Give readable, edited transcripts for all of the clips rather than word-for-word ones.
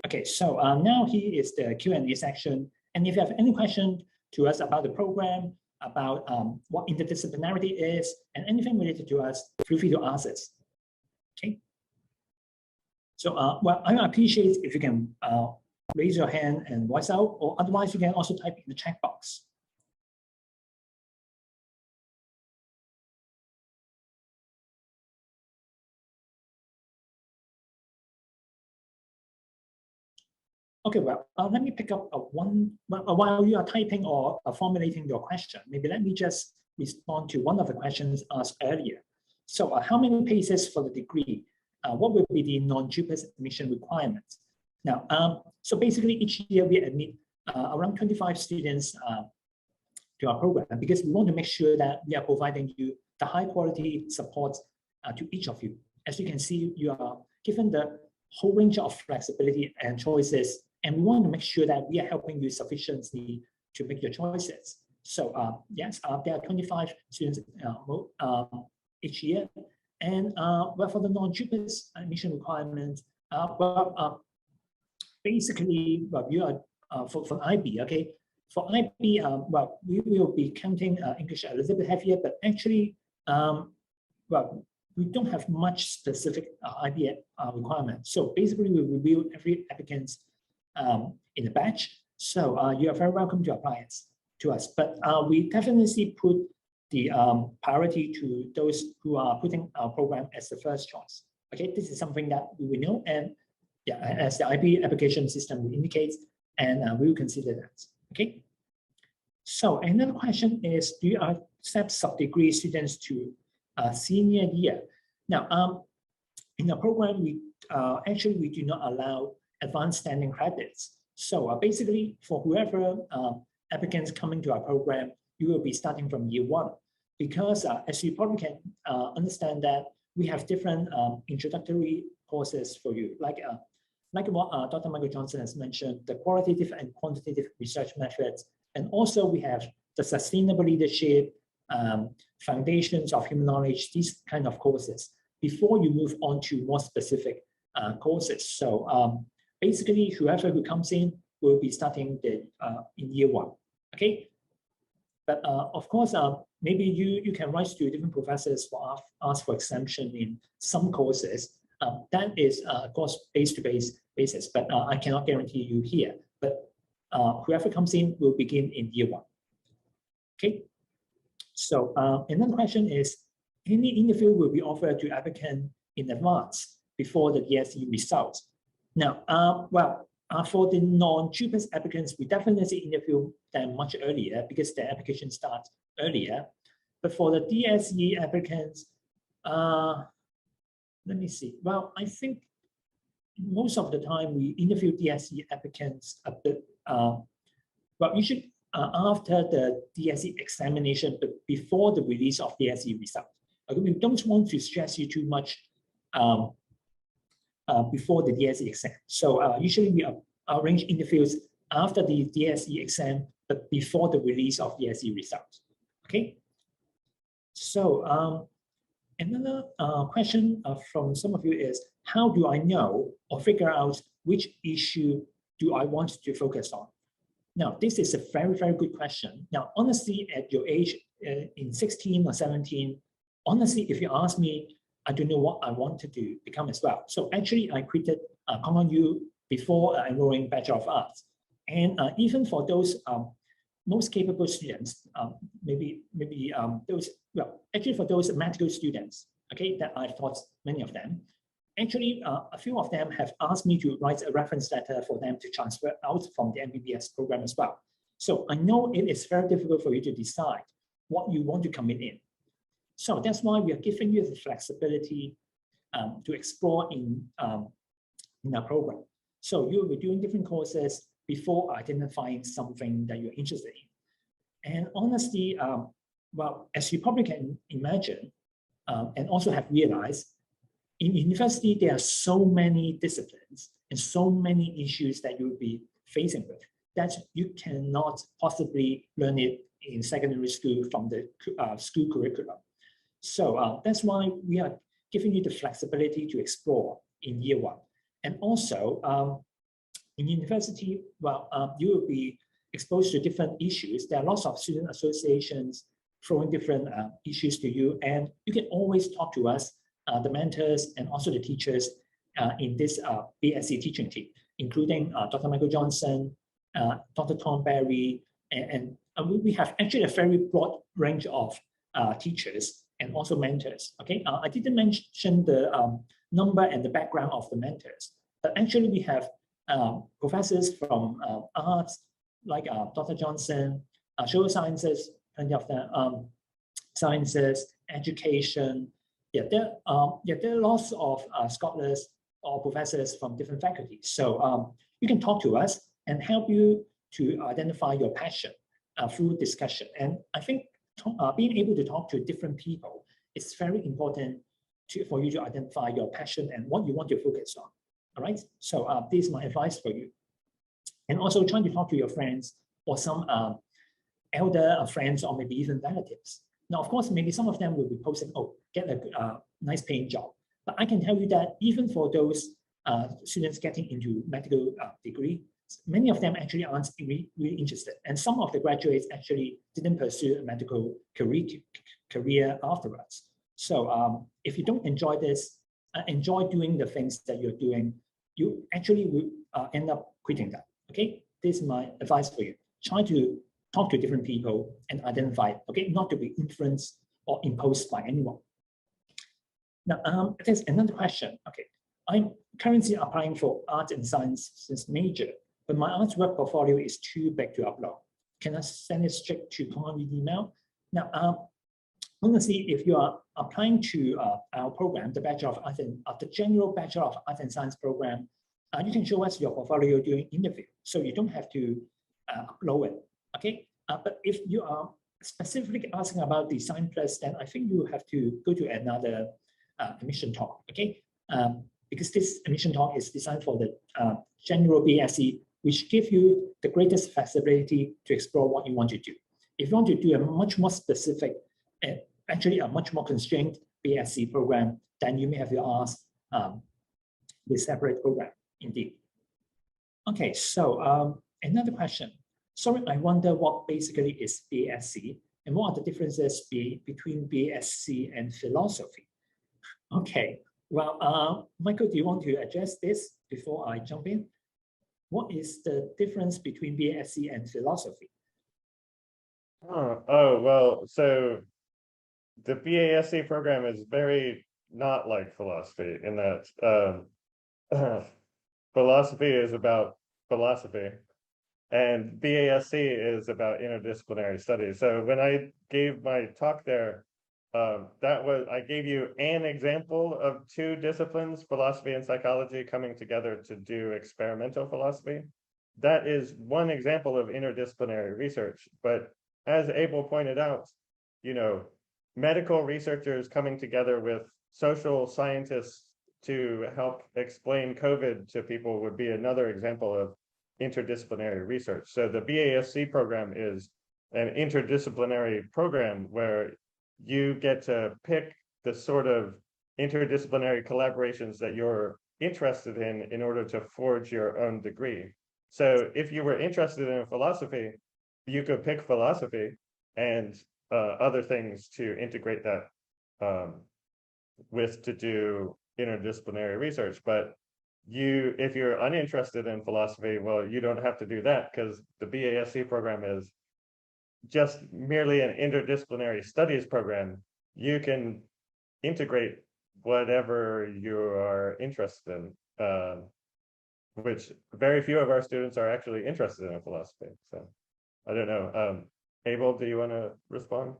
Okay, so now here is the Q&A section. And if you have any question to us about the program, about what interdisciplinarity is, and anything related to us, feel free to ask us. Okay. So, well, I appreciate if you can raise your hand and voice out, or otherwise you can also type in the chat box. Okay, well, let me pick up while you are typing or formulating your question, maybe let me just respond to one of the questions asked earlier. So how many places for the degree? What will be the non-JUPAS admission requirements? Now, so basically each year we admit around 25 students to our program because we want to make sure that we are providing you the high quality support to each of you. As you can see, you are given the whole range of flexibility and choices, and we want to make sure that we are helping you sufficiently to make your choices. So yes, there are 25 students each year. And well, for the non-JUPAS admission requirements, basically, well, you are for IB, okay? For IB, well, we will be counting English a little bit heavier, but actually, well, we don't have much specific IB requirement. So basically, we review every applicant in the batch. So you are very welcome to apply it to us. But we definitely put the priority to those who are putting our program as the first choice. Okay, this is something that we will know, and yeah, as the IB application system indicates, and we will consider that. Okay. So another question is, do you accept sub-degree students to senior year? Now, in the program, we actually we do not allow advanced standing credits. So basically, for whoever applicants coming to our program, you will be starting from year one, because as you probably can understand that we have different introductory courses for you, like what Dr. Michael Johnson has mentioned, the qualitative and quantitative research methods, and also we have the sustainable leadership, foundations of human knowledge, these kind of courses, before you move on to more specific courses. So basically, whoever who comes in will be starting in year one, okay? But of course, maybe you can write to different professors for ask for exemption in some courses. That is, of course, base-to-base basis, but I cannot guarantee you here. But whoever comes in will begin in year one. Okay. So another question is, any interview will be offered to applicant in advance before the DSE results? Now, well, for the non-JUPAS applicants, we definitely interview them much earlier because their application starts earlier. But for the DSE applicants, let me see. Well, I think most of the time we interview DSE applicants a bit, well, usually after the DSE examination, but before the release of DSE result. We don't want to stress you too much before the DSE exam. So usually we arrange interviews after the DSE exam, but before the release of DSE results. Okay. So another question from some of you is, how do I know or figure out which issue do I want to focus on? Now, this is a very, very good question. Now, honestly, at your age, in 16 or 17, honestly, if you ask me, I don't know what I want to do, become as well. So actually, I quitted CommOnU before enrolling Bachelor of Arts. And even for those most capable students, maybe those, well, actually for those medical students, okay, that I've taught many of them, actually a few of them have asked me to write a reference letter for them to transfer out from the MBBS program as well. So I know it is very difficult for you to decide what you want to come in. So that's why we are giving you the flexibility to explore in our program. So you will be doing different courses before identifying something that you're interested in. And honestly, well, as you probably can imagine, and also have realized, in university, there are so many disciplines and so many issues that you'll be facing with that you cannot possibly learn it in secondary school from the school curriculum. So that's why we are giving you the flexibility to explore in year one. And also, In university, well, you will be exposed to different issues. There are lots of student associations throwing different issues to you, and you can always talk to us, the mentors and also the teachers in this BASc teaching team, including Dr. Michael Johnson, Dr. Tom Barry, and we have actually a very broad range of teachers and also mentors. Okay, I didn't mention the number and the background of the mentors, but actually we have professors from arts like Dr. Johnson, social sciences, plenty of them, sciences, education. Yeah, there are lots of scholars or professors from different faculties. So you can talk to us and help you to identify your passion through discussion. And I think being able to talk to different people is very important for you to identify your passion and what you want to focus on. All right. So this is my advice for you. And also trying to talk to your friends or some elder friends or maybe even relatives. Now, of course, maybe some of them will be posting, oh, get a nice paying job. But I can tell you that even for those students getting into medical degree, many of them actually aren't really interested. And some of the graduates actually didn't pursue a medical career afterwards. So if you don't enjoy this, enjoy doing the things that you're doing, you actually will end up quitting that. Okay, this is my advice for you. Try to talk to different people and identify, okay, not to be influenced or imposed by anyone. Now, there's another question. Okay, I'm currently applying for art and sciences major, but my artwork portfolio is too big to upload. Can I send it straight to Conway email? Now, honestly, if you are applying to our program, the Bachelor of Arts and the General Bachelor of Arts and Science program, you can show us your portfolio during interview, so you don't have to upload it. Okay, but if you are specifically asking about Design Plus, then I think you have to go to another admission talk. Okay, because this admission talk is designed for the general BASc, which give you the greatest flexibility to explore what you want to do. If you want to do a much more specific, actually a much more constrained BASc program, then you may have to ask the separate program. Indeed. Okay, so another question. Sorry, I wonder what basically is BASc and what are the differences between BASc and philosophy? Okay, well, Michael, do you want to address this before I jump in? What is the difference between BASc and philosophy? Oh, well, so the BASc program is very not like philosophy in that philosophy is about philosophy and BASc is about interdisciplinary studies. So when I gave my talk there, I gave you an example of two disciplines, philosophy and psychology, coming together to do experimental philosophy. That is one example of interdisciplinary research. But as Abel pointed out, you know, medical researchers coming together with social scientists to help explain COVID to people would be another example of interdisciplinary research. So the BASc program is an interdisciplinary program where you get to pick the sort of interdisciplinary collaborations that you're interested in order to forge your own degree. So if you were interested in philosophy, you could pick philosophy and other things to integrate that with to do interdisciplinary research. But if you're uninterested in philosophy, well, you don't have to do that because the BASc program is just merely an interdisciplinary studies program. You can integrate whatever you are interested in, which very few of our students are actually interested in philosophy. So I don't know. Abel, do you want to respond?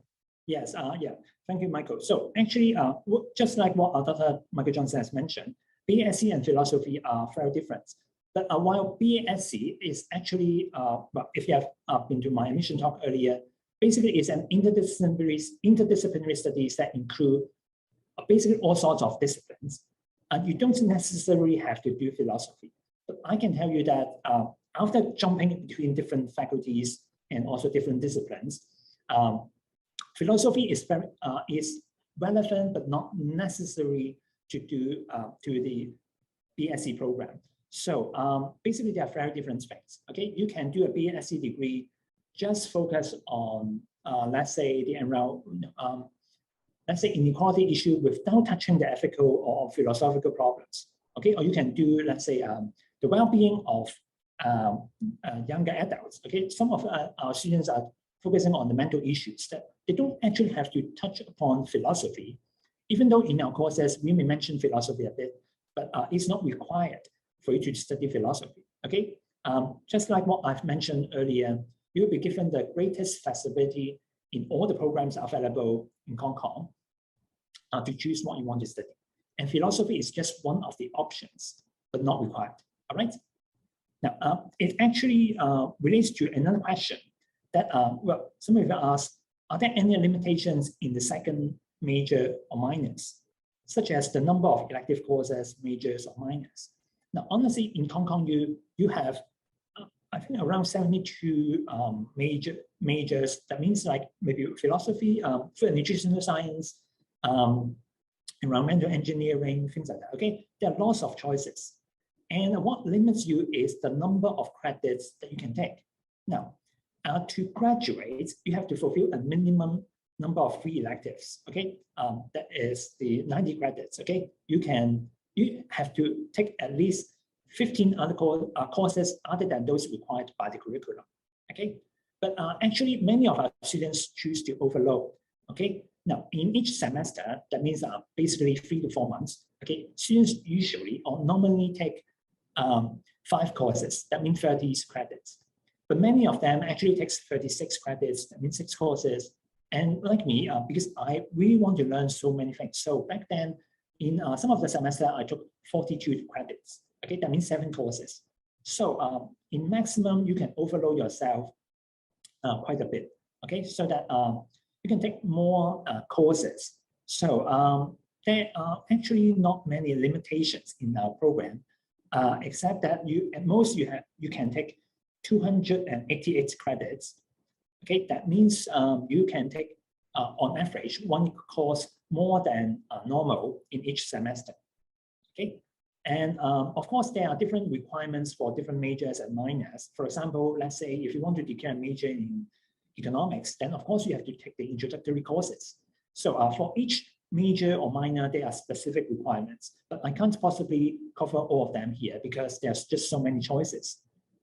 Yes, yeah, thank you, Michael. So actually, just like what Dr. Michael Johnson has mentioned, BASc and philosophy are very different. But while BASc is actually, well, if you have been to my admission talk earlier, basically it's an interdisciplinary studies that include basically all sorts of disciplines. And you don't necessarily have to do philosophy. But I can tell you that after jumping between different faculties and also different disciplines, philosophy is relevant but not necessary to do to the BASc program. So basically, they are very different things. Okay, you can do a BASc degree, just focus on, let's say, let's say inequality issue without touching the ethical or philosophical problems. Okay, or you can do, let's say, the well-being of younger adults. Okay, some of our students are focusing on the mental issues that they don't actually have to touch upon philosophy, even though in our courses we may mention philosophy a bit, but it's not required for you to study philosophy. Okay, just like what I've mentioned earlier, you'll be given the greatest flexibility in all the programs available in Hong Kong to choose what you want to study. And philosophy is just one of the options, but not required. All right. Now, it actually relates to another question that, well, some of you asked, are there any limitations in the second major or minors, such as the number of elective courses, majors or minors? Now, honestly, in Hong Kong, you have, I think, around 72 majors. That means like maybe philosophy, food and nutritional science, environmental engineering, things like that. Okay, there are lots of choices. And what limits you is the number of credits that you can take. Now, to graduate, you have to fulfill a minimum number of 3 electives. Okay, that is the 90 credits. Okay, you have to take at least 15 other courses other than those required by the curriculum. Okay, but actually many of our students choose to overload. Okay, now in each semester, that means basically 3 to 4 months. Okay, students usually or normally take 5 courses. That means 30 credits. But many of them actually takes 36 credits. That means 6 courses. And like me, because I really want to learn so many things. So back then, in some of the semester, I took 42 credits. Okay, that means 7 courses. So in maximum, you can overload yourself quite a bit. Okay, so that you can take more courses. So there are actually not many limitations in our program, except that at most you can take 288 credits. Okay, that means you can take on average 1 course more than normal in each semester. Okay, and of course there are different requirements for different majors and minors. For example, let's say if you want to declare a major in economics, then of course you have to take the introductory courses. So for each major or minor, there are specific requirements, but I can't possibly cover all of them here because there's just so many choices.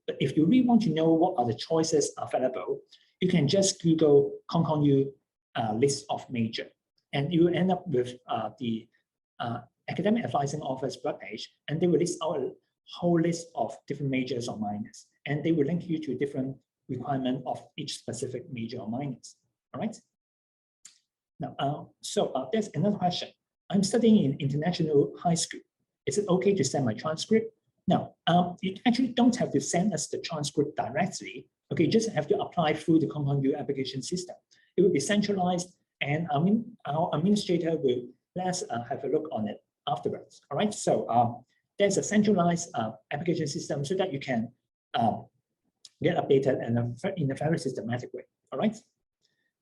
But if you really want to know what are the choices available, you can just Google Hong Kong U list of major, and you end up with the Academic Advising Office webpage, and they will list out a whole list of different majors or minors, and they will link you to different requirement of each specific major or minors. All right. Now, there's another question. I'm studying in international high school. Is it okay to send my transcript? No, you actually don't have to send us the transcript directly. Okay, you just have to apply through the Hong Kong U application system. It will be centralized, and our administrator will let us have a look on it afterwards. All right, so there's a centralized application system so that you can get updated in a very systematic way. All right.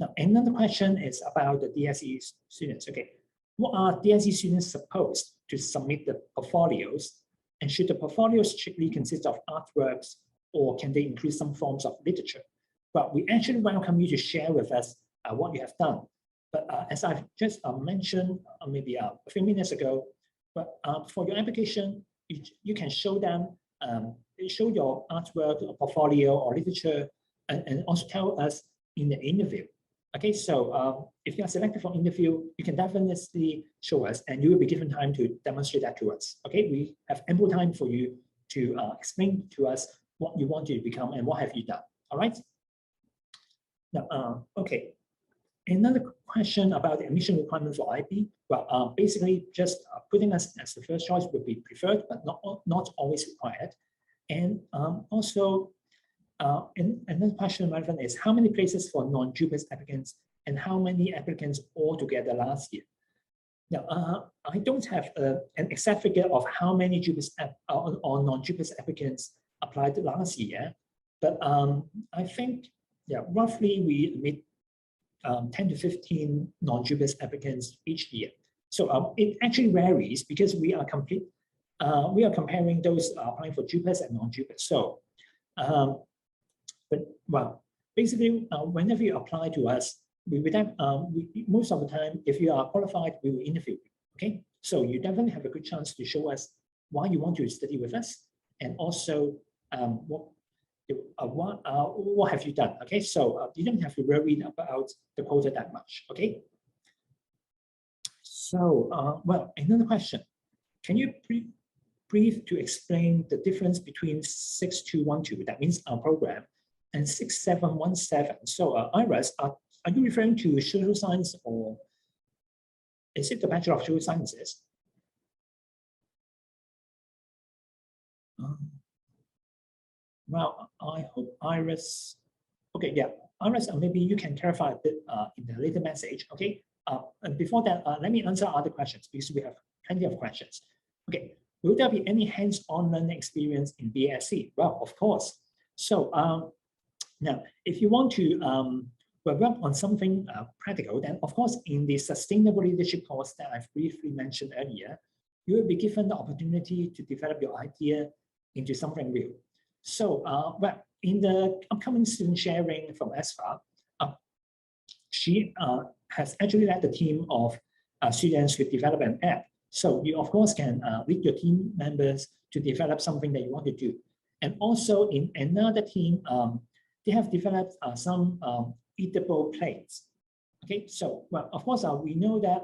Now, another question is about the DSE students. Okay, what are DSE students supposed to submit the portfolios? And should the portfolios strictly consist of artworks, or can they include some forms of literature? Well, we actually welcome you to share with us what you have done. But as I've just mentioned maybe a few minutes ago, but for your application, you can show them, show your artwork, or portfolio, or literature, and also tell us in the interview. Okay, so if you are selected for interview, you can definitely show us, and you will be given time to demonstrate that to us. Okay, we have ample time for you to explain to us what you want to become and what have you done. All right. Now, okay. Another question about the admission requirement for IB. Well, basically, just putting us as the first choice would be preferred, but not always required. And also, another question relevant is how many places for non-JUPAS applicants and how many applicants altogether last year? Now, I don't have an exact figure of how many JUPAS or non-JUPAS applicants applied last year, but I think, yeah, roughly we admit 10 to 15 non-JUPAS applicants each year. So it actually varies because we are we are comparing those applying for JUPAS and non-JUPAS. So, but well, basically, whenever you apply to us, most of the time, if you are qualified, we will interview you. Okay, so you definitely have a good chance to show us why you want to study with us, and also what have you done. Okay, so you don't have to worry about the quota that much. Okay. So, well, another question. Can you brief to explain the difference between 6212, that means our program, and 6717? So, Iris, are you referring to social science, or is it the Bachelor of Social Sciences? Well, I hope Iris, okay, yeah, Iris, maybe you can clarify a bit in the later message, okay? And before that, let me answer other questions because we have plenty of questions. Okay, will there be any hands-on learning experience in BASc? Well, of course. So now, if you want to work on something practical, then of course, in the Sustainable Leadership course that I've briefly mentioned earlier, you will be given the opportunity to develop your idea into something real. So, well, in the upcoming student sharing from ESFA, she has actually led the team of students to develop an app. So you, of course, can lead your team members to develop something that you want to do. And also in another team, they have developed some eatable plates. Okay, so, well, of course, we know that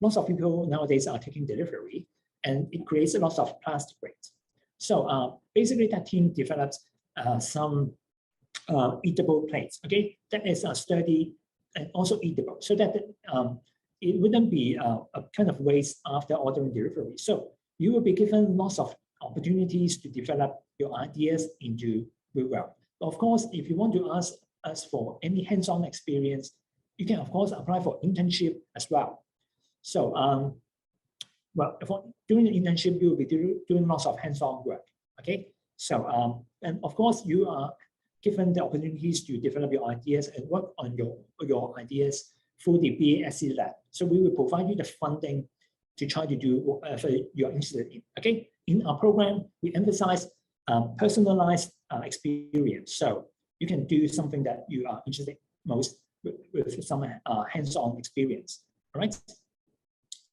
lots of people nowadays are taking delivery, and it creates a lot of plastic waste. So basically, that team develops some eatable plates. Okay, that is sturdy and also eatable, so that it wouldn't be a kind of waste after ordering delivery. So you will be given lots of opportunities to develop your ideas into real world. Of course, if you want to ask us for any hands-on experience, you can of course apply for internship as well. So well, during the internship, you will be doing lots of hands-on work. Okay, so and of course you are given the opportunities to develop your ideas and work on your ideas through the BASc lab. So we will provide you the funding to try to do whatever you're interested in. Okay, in our program, we emphasize personalized experience. So you can do something that you are interested most with some hands-on experience. All right.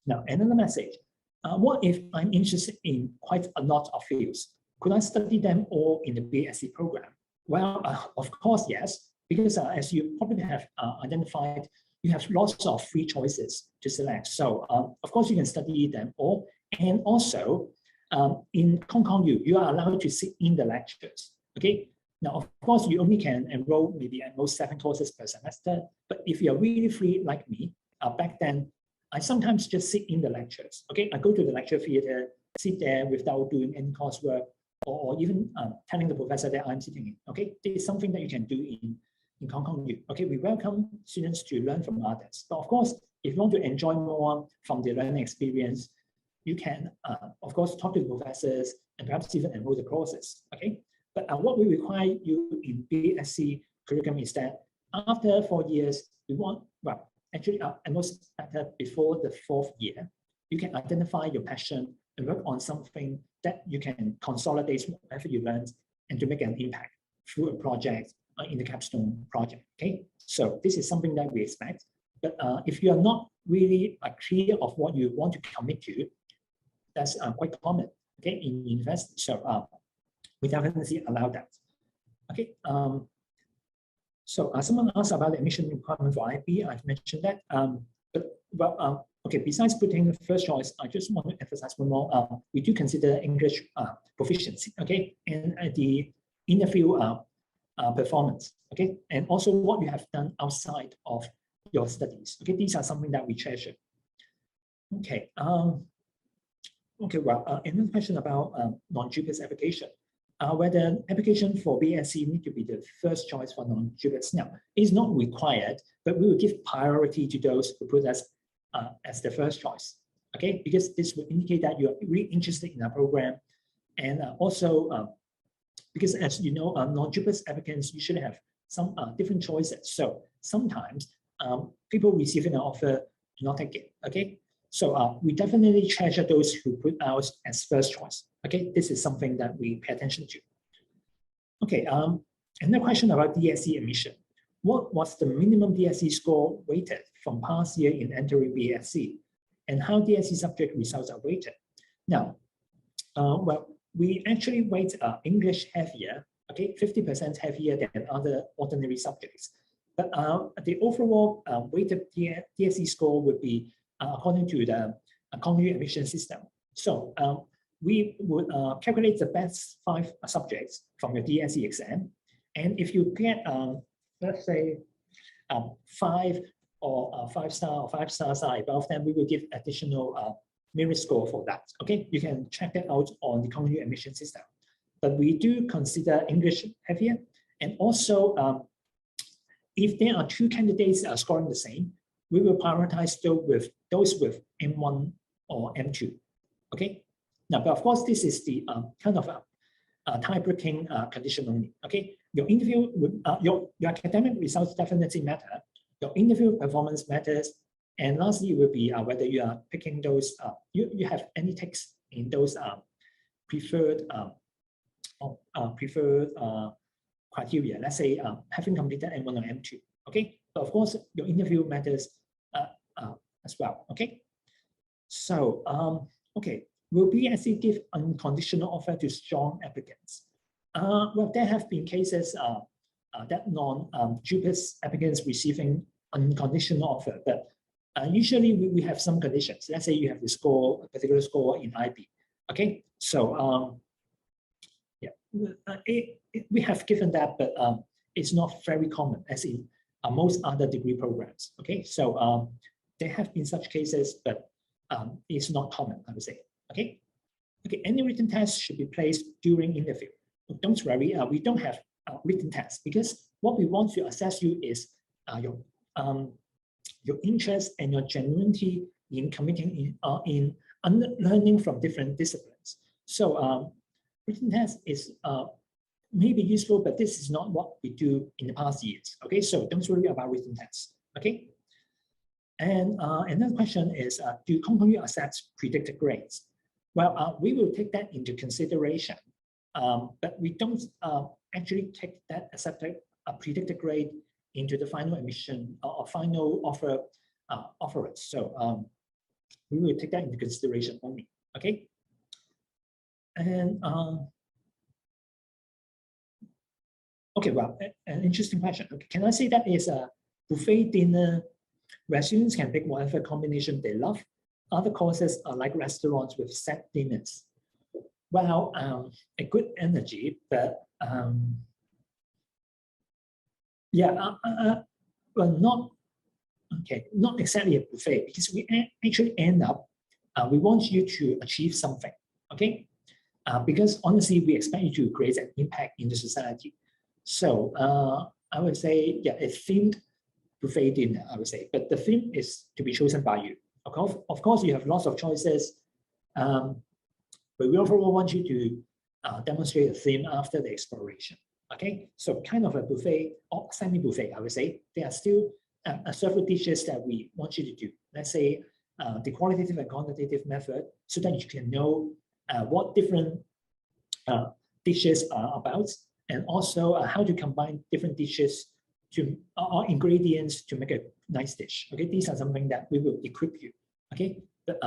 Now, another message. What if I'm interested in quite a lot of fields? Could I study them all in the BASc program? Well, of course, yes, because as you probably have identified, you have lots of free choices to select. So, of course, you can study them all. And also, in Hong Kong U, you are allowed to sit in the lectures. Okay. Now, of course, you only can enroll maybe at most 7 courses per semester. But if you're really free like me, back then, I sometimes just sit in the lectures. Okay, I go to the lecture theater, sit there without doing any coursework, or even telling the professor that I'm sitting in. Okay, this is something that you can do in Hong Kong U. Okay, we welcome students to learn from others. But of course, if you want to enjoy more from the learning experience, you can, of course, talk to the professors and perhaps even enroll the courses. Okay, but what we require you in BASc curriculum is that after 4 years, we want, well, actually, and most better before the 4th year, you can identify your passion and work on something that you can consolidate whatever you learned and to make an impact through a project in the capstone project. Okay, so this is something that we expect. But if you are not really clear of what you want to commit to, that's quite common. Okay, in university. So we definitely allow that. Okay. So someone asked about the admission requirement for IB. I've mentioned that. Okay, besides putting the first choice, I just want to emphasize one more. We do consider English proficiency, okay, and the interview performance, okay, and also what you have done outside of your studies. Okay, these are something that we treasure. Okay. Okay. Well, another question about non-JUPAS application. Whether application for BASc need to be the first choice for non-JUPAS. Now, it's not required, but we will give priority to those who put us as the first choice, okay? Because this will indicate that you're really interested in our program. And also, because as you know, non-JUPAS applicants usually have some different choices. So sometimes people receiving an offer do not take it, okay? So we definitely treasure those who put ours as first choice. Okay, this is something that we pay attention to. Okay, another question about DSE admission. What was the minimum DSE score weighted from past year in entering BASc, and how DSE subject results are weighted? Now, well, we actually weight English heavier, okay, 50% heavier than other ordinary subjects. But the overall weighted DSE score would be according to the congruent admission system. So we would calculate the best 5 subjects from your DSE exam. And if you get, let's say, 5 or 5 star or 5 stars are above, then we will give additional merit score for that. Okay, you can check that out on the congruent admission system. But we do consider English heavier, and also if there are 2 candidates scoring the same, we will prioritize those with M1 or M2. Okay. Now, but of course, this is the kind of tie-breaking condition only. Okay. Your interview, your academic results definitely matter. Your interview performance matters, and lastly, it will be whether you are picking those. You have any takes in those preferred criteria. Let's say having completed M1 or M2. Okay. But of course, your interview matters as well. Okay. So okay, will BASc give unconditional offer to strong applicants? Well, there have been cases that non-JUPAS applicants receiving unconditional offer, but usually we have some conditions. Let's say you have to score a particular score in IB. Okay, so yeah, we have given that, but it's not very common as in most other degree programs. Okay, so there have been such cases, but it's not common, I would say. Okay, okay, any written test should be placed during interview. Don't worry, we don't have written tests, because what we want to assess you is your interest and your genuinity in committing in learning from different disciplines. So written test is may be useful, but this is not what we do in the past years. Okay, so don't worry about written tests. Okay, and another question is, do company accept predicted grades? Well, we will take that into consideration, but we don't actually take that accepted predicted grade into the final admission or final offer offerers. So we will take that into consideration only. Okay, and okay, well, an interesting question. Okay, can I say that is a buffet dinner where students can pick whatever combination they love? Other courses are like restaurants with set dinners. Well, a good energy, but yeah, well, not exactly a buffet, because we actually end up, we want you to achieve something, okay? Because honestly, we expect you to create an impact in the society. So I would say, yeah, a themed buffet dinner, I would say, but the theme is to be chosen by you. Of course, you have lots of choices, but we overall want you to demonstrate a theme after the exploration. Okay, so kind of a buffet or semi-buffet, I would say. There are still several dishes that we want you to do. Let's say the qualitative and quantitative method, so that you can know what different dishes are about, and also how to combine different dishes to or ingredients to make a nice dish. Okay, these are something that we will equip you. Okay, but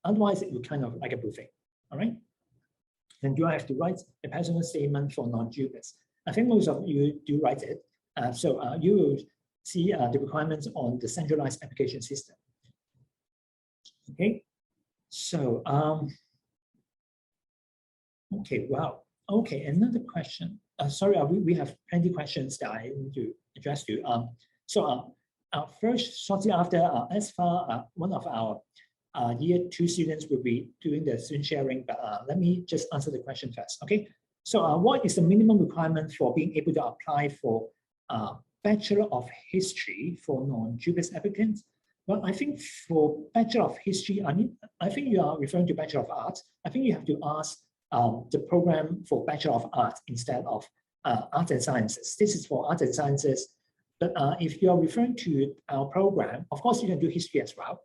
otherwise it will kind of like a buffet. All right. Then you have to write a personal statement for non-JUPAS. I think most of you do write it. So you will see the requirements on the centralized application system. Okay. So okay. Wow. Okay. Another question. Sorry, we have plenty of questions that I need to address to. So first, shortly after, as far one of our year 2 students will be doing the student sharing, but let me just answer the question first. Okay. So what is the minimum requirement for being able to apply for Bachelor of History for non-JUPAS applicants? Well, I think for Bachelor of History, I think you are referring to Bachelor of Arts. I think you have to ask the program for Bachelor of Arts instead of Arts and Sciences. This is for Arts and Sciences. But if you are referring to our program, of course you can do history as well.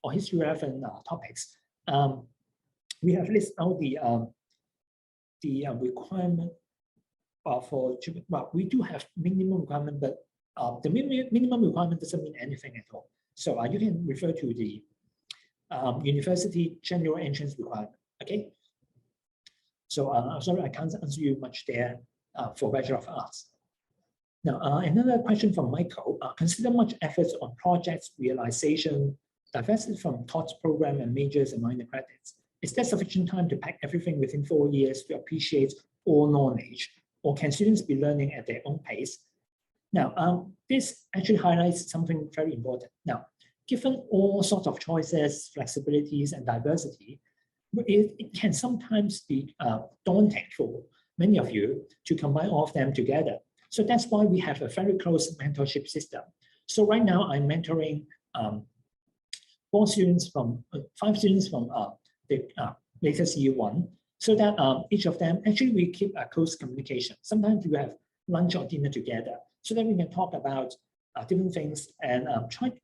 or history relevant topics, we have listed out the requirement for, well, we do have minimum requirement, but the minimum requirement doesn't mean anything at all. So you can refer to the university general entrance requirement. Okay. So I'm sorry, I can't answer you much there for Bachelor of Arts. Now, another question from Michael. Consider much efforts on projects realization, divested from TOTS program and majors and minor credits. Is there sufficient time to pack everything within 4 years to appreciate all knowledge, or can students be learning at their own pace? Now, this actually highlights something very important. Now, given all sorts of choices, flexibilities, and diversity, it can sometimes be daunting for many of you to combine all of them together. So that's why we have a very close mentorship system. So right now I'm mentoring 5 students from the latest year 1, so that each of them, actually we keep a close communication. Sometimes we have lunch or dinner together so that we can talk about different things, and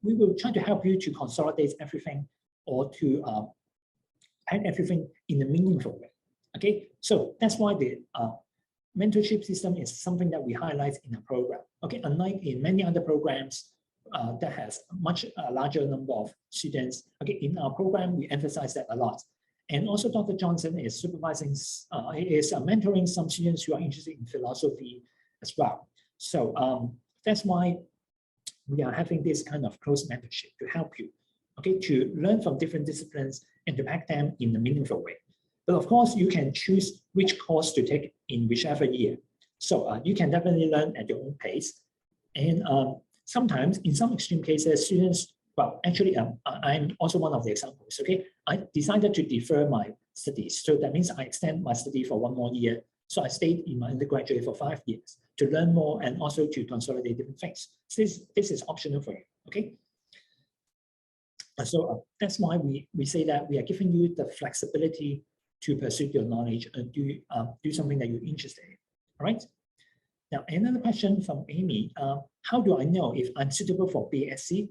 we will try to help you to consolidate everything or to add everything in a meaningful way. Okay, so that's why the mentorship system is something that we highlight in our program. Okay, unlike in many other programs that has a much larger number of students. Okay, in our program we emphasize that a lot. And also Dr. Johnson is supervising, mentoring some students who are interested in philosophy as well. So that's why we are having this kind of close mentorship to help you, okay, to learn from different disciplines and to pack them in a meaningful way. But of course, you can choose which course to take in whichever year. So you can definitely learn at your own pace. And sometimes, in some extreme cases, students, well, actually, I'm also one of the examples, okay? I decided to defer my studies. So that means I extend my study for 1 more year. So I stayed in my undergraduate for 5 years to learn more and also to consolidate different things. So this is optional for you, okay? So that's why we say that we are giving you the flexibility to pursue your knowledge and do something that you're interested in, all right? Now, another question from Amy, how do I know if I'm suitable for BASc?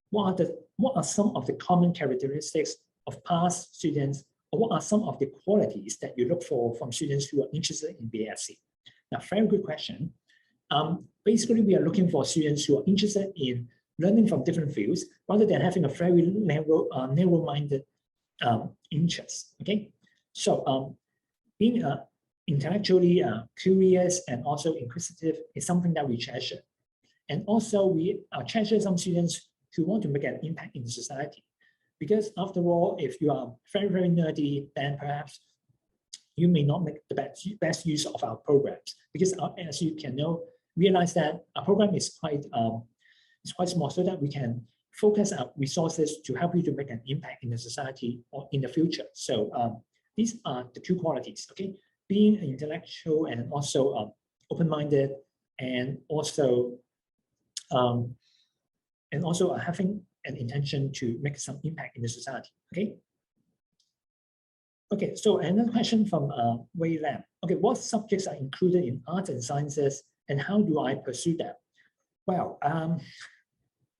What are some of the common characteristics of past students, or what are some of the qualities that you look for from students who are interested in BASc? Now, very good question. Basically, we are looking for students who are interested in learning from different fields rather than having a very narrow-minded interest, okay? So being intellectually curious and also inquisitive is something that we treasure. And also we treasure some students who want to make an impact in society. Because after all, if you are very, very nerdy, then perhaps you may not make the best use of our programs. Because as you can realize that our program is quite small, so that we can focus our resources to help you to make an impact in the society or in the future. So these are the 2 qualities, okay? Being intellectual and also open-minded, and also having an intention to make some impact in the society, okay? Okay, so another question from Wei Lam. Okay, what subjects are included in arts and sciences, and how do I pursue them? Well,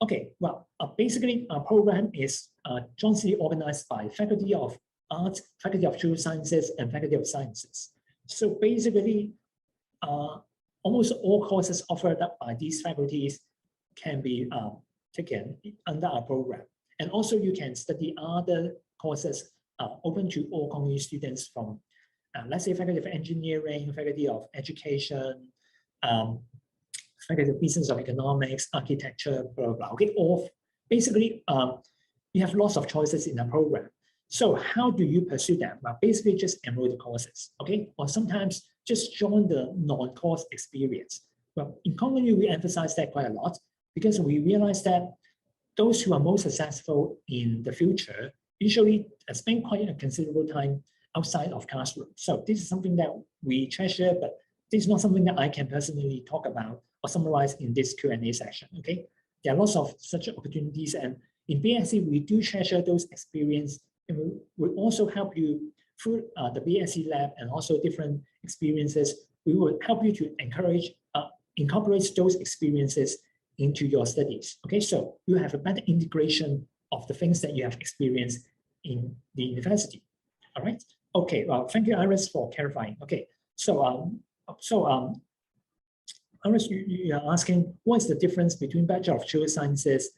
okay, well, basically our program is jointly organized by Faculty of Arts, Faculty of Social Sciences, and Faculty of Sciences. So basically, almost all courses offered up by these faculties can be taken under our program. And also you can study other courses open to all community students from, let's say, Faculty of Engineering, Faculty of Education, Faculty of Business of Economics, Architecture, blah, blah, blah. Okay, or basically, you have lots of choices in the program. So how do you pursue them? Well, basically just enroll the courses, okay? Or sometimes just join the non-course experience. Well, in Congo, we emphasize that quite a lot because we realize that those who are most successful in the future usually spend quite a considerable time outside of classroom. So this is something that we treasure, but this is not something that I can personally talk about or summarize in this Q&A section, okay? There are lots of such opportunities, and in BASc, we do treasure those experiences, and we will also help you through the BASc lab and also different experiences. We will help you to incorporate those experiences into your studies, okay? So you have a better integration of the things that you have experienced in the university. All right. Okay. Well, thank you, Iris, for clarifying. Okay. So Iris, you are asking what is the difference between Bachelor of Social Sciences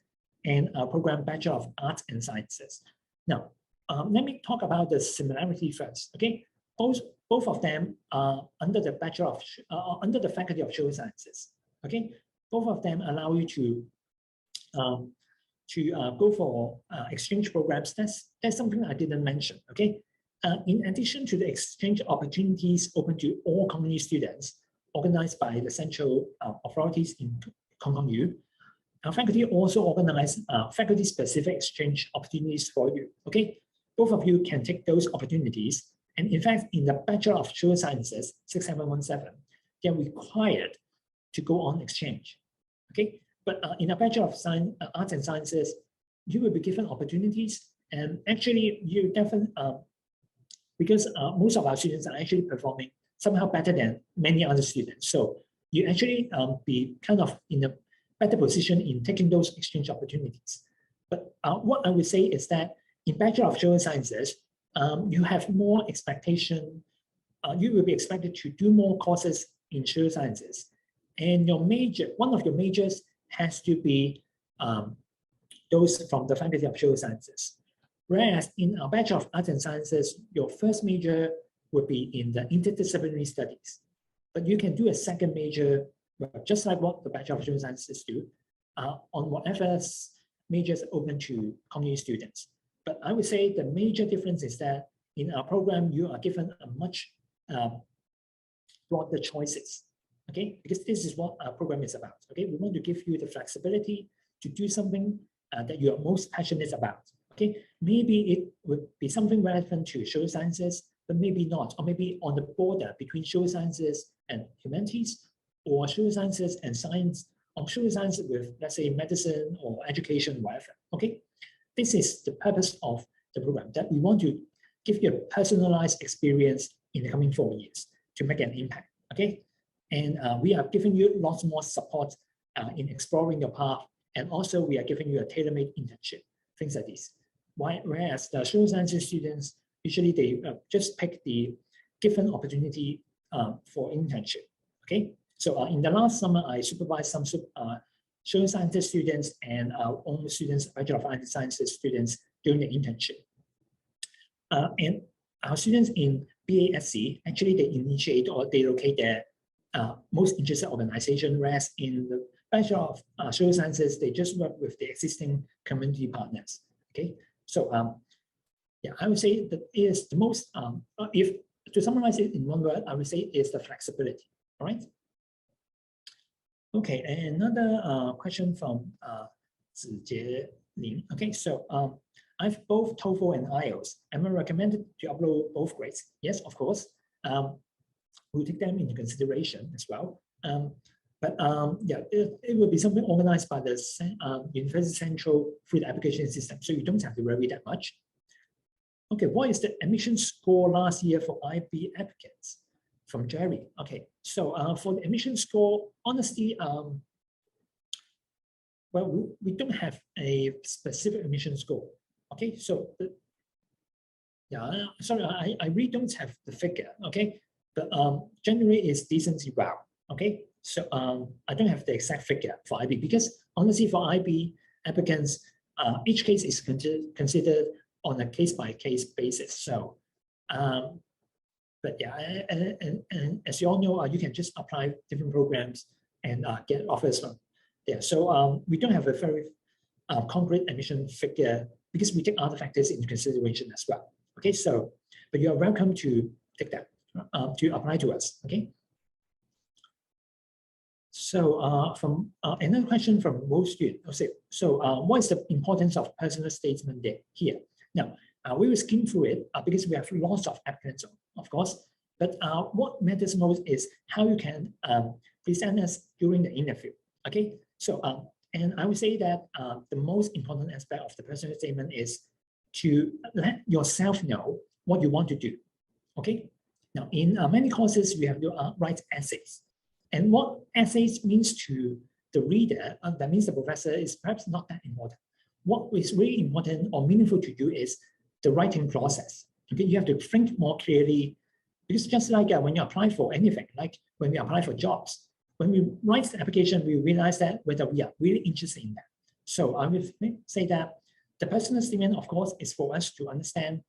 and a program Bachelor of Arts and Sciences. Now, let me talk about the similarity first. Okay. Both of them are under the Bachelor of under the Faculty of Social Sciences. Okay. Both of them allow you to go for exchange programs. That's something I didn't mention. Okay. In addition to the exchange opportunities open to all community students organized by the central authorities in Hong Kong U, our faculty also organize faculty-specific exchange opportunities for you. Okay, both of you can take those opportunities. And in fact, in the Bachelor of Social Sciences 6717, they're required to go on exchange. Okay, but in a Bachelor of Arts and Sciences, you will be given opportunities, and actually you definitely because most of our students are actually performing somehow better than many other students. So you actually be kind of in a better position in taking those exchange opportunities. But what I would say is that in Bachelor of Social Sciences, you have more expectation. You will be expected to do more courses in social sciences. And your major, one of your majors has to be those from the Faculty of Social Sciences. Whereas in our Bachelor of Arts and Sciences, your first major would be in the Interdisciplinary Studies. But you can do a second major, just like what the Bachelor of Social Sciences do, on whatever majors open to community students. But I would say the major difference is that in our program, you are given a much broader choices, okay? Because this is what our program is about, okay? We want to give you the flexibility to do something that you are most passionate about, okay? Maybe it would be something relevant to social sciences, but maybe not, or maybe on the border between social sciences and humanities, or social sciences and science, or social science with, let's say, medicine or education, whatever, okay? This is the purpose of the program, that we want to give you a personalized experience in the coming 4 years to make an impact, okay? And we are giving you lots more support in exploring your path, and also we are giving you a tailor-made internship, things like this. Whereas the social sciences students, usually they just pick the given opportunity for internship, okay? So in the last summer, I supervised some social sciences students and our own students, Bachelor of Arts and Sciences students during the internship. And our students in BASc, actually they initiate or they locate their most interested organization, whereas in the Bachelor of Social Sciences, they just work with the existing community partners, okay? So yeah, I would say that is the most, if to summarize it in one word, I would say is the flexibility, all right? Okay, and another question from Zijie Lin. Okay, so I have both TOEFL and IELTS. Am I recommended to upload both grades? Yes, of course. We'll take them into consideration as well. But yeah, it will be something organized by the University Central through the application system, so you don't have to worry that much. Okay, what is the admission score last year for IB applicants? From Jerry. Okay, so for the admission score, honestly, well, we don't have a specific admission score. Okay, so yeah, sorry, I really don't have the figure. Okay, but generally is decently well. Okay, so I don't have the exact figure for IB because honestly, for IB applicants, each case is considered on a case-by-case basis. So. But yeah, and as you all know, you can just apply different programs and get offers from there. So we don't have a very concrete admission figure because we take other factors into consideration as well. Okay, so but you are welcome to take that to apply to us. Okay. So from another question from most students. So what is the importance of personal statement there here? Now we will skim through it because we have lots of applicants, of course. But what matters most is how you can present us during the interview. Okay. So and I would say that the most important aspect of the personal statement is to let yourself know what you want to do. Okay. Now in many courses we have to write essays. And what essays means to the reader, that means the professor, is perhaps not that important. what is really important or meaningful to you is the writing process. Okay, you have to think more clearly, because just like when you apply for anything, like when we apply for jobs, when we write the application, we realize that whether we are really interested in that. So I would say that the personal statement, of course, is for us to understand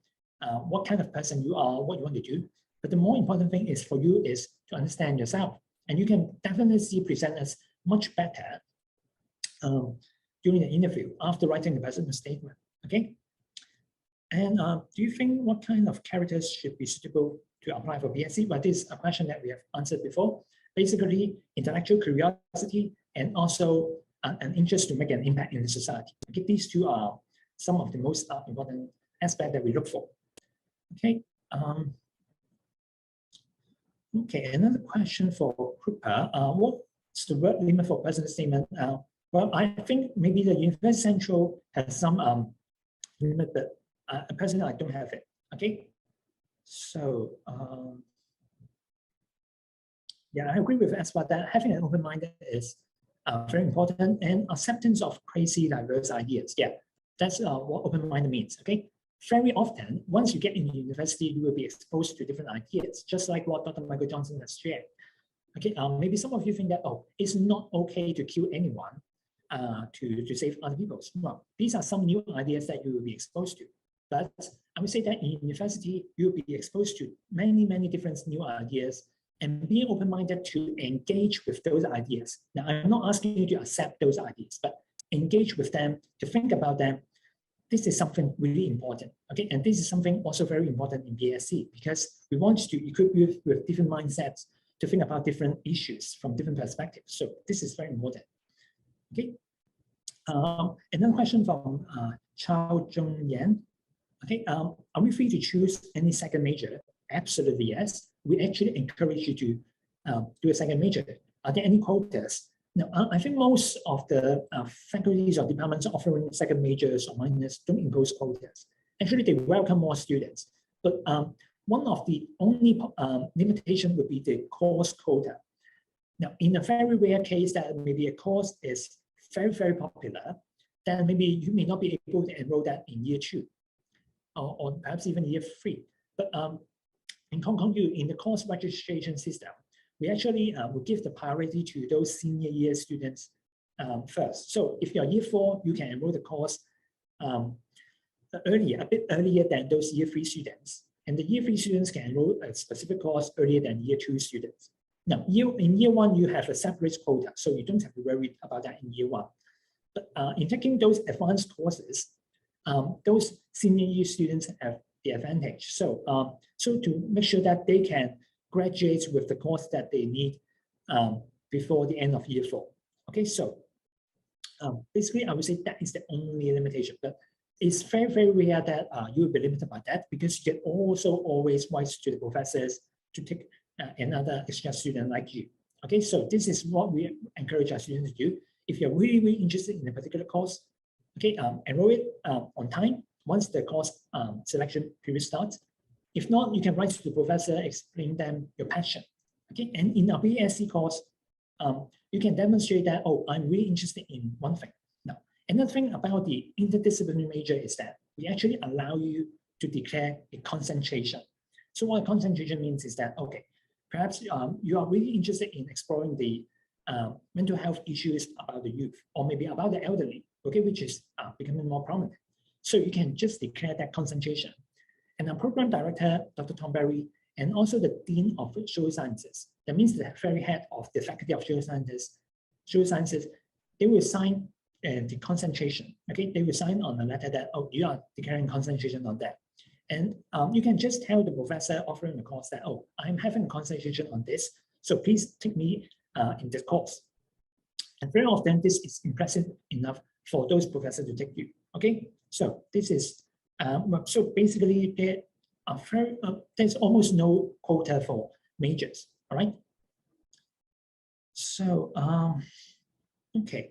what kind of person you are, what you want to do. But the more important thing is for you is to understand yourself. And you can definitely present us much better during the interview after writing the personal statement, okay? And do you think what kind of characters should be suitable to apply for BASc? Well, this is a question that we have answered before. Basically, intellectual curiosity and also an interest to make an impact in the society. Okay, these two are some of the most important aspects that we look for. Okay. Okay, another question for Krupa. What's the word limit for personal statement? Well, I think maybe the University Central has some limit, but personally, I don't have it. Okay, so yeah, I agree with Espa that having an open mind is very important, and acceptance of crazy, diverse ideas. Yeah, that's what open mind means. Okay, very often, once you get into university, you will be exposed to different ideas, just like what Dr. Michael Johnson has shared. Okay, maybe some of you think that, oh, it's not okay to kill anyone to save other people. Well, these are some new ideas that you will be exposed to. But I would say that in university, you'll be exposed to many, many different new ideas and being open-minded to engage with those ideas. Now, I'm not asking you to accept those ideas, but engage with them, to think about them. This is something really important, okay? And this is something also very important in BASc, because we want to equip you with different mindsets to think about different issues from different perspectives. So this is very important, okay? Another question from Chao Zhong Yan. Okay, are we free to choose any second major? Absolutely, yes. We actually encourage you to do a second major. Are there any quotas? Now, I think most of the faculties or departments offering second majors or minors don't impose quotas. Actually, they welcome more students. But one of the only limitation would be the course quota. Now, in a very rare case that maybe a course is very, very popular, then maybe you may not be able to enroll that in year 2 or perhaps even year 3. But in Hong Kong U, in the course registration system, we actually will give the priority to those senior year students first. So if you're year 4, you can enroll the course earlier, a bit earlier than those year 3 students. And the year 3 students can enroll a specific course earlier than year 2 students. Now, in year 1, you have a separate quota, so you don't have to worry about that in year 1. But in taking those advanced courses, those senior year students have the advantage. So, so to make sure that they can graduate with the course that they need before the end of year 4. Okay, so basically, I would say that is the only limitation. But it's very, very rare that you will be limited by that, because you can also always write to the professors to take another exchange student like you. Okay, so this is what we encourage our students to do. If you're really, really interested in a particular course, okay, enroll it on time once the course selection period starts. If not, you can write to the professor, explain them your passion. Okay, and in a BASc course, you can demonstrate that, oh, I'm really interested in one thing. Now, another thing about the interdisciplinary major is that we actually allow you to declare a concentration. So what a concentration means is that, okay, perhaps you are really interested in exploring the mental health issues about the youth, or maybe about the elderly, okay, which is becoming more prominent. So you can just declare that concentration. And our program director, Dr. Tom Berry, and also the Dean of Social Sciences, that means the very head of the Faculty of Social Sciences, they will sign the concentration, okay? They will sign on a letter that, oh, you are declaring concentration on that. And you can just tell the professor offering the course that, oh, I'm having a concentration on this, so please take me in this course. And very often, this is impressive enough for those professors to take you, okay? So this is, so basically, there are there's almost no quota for majors, all right? So, okay.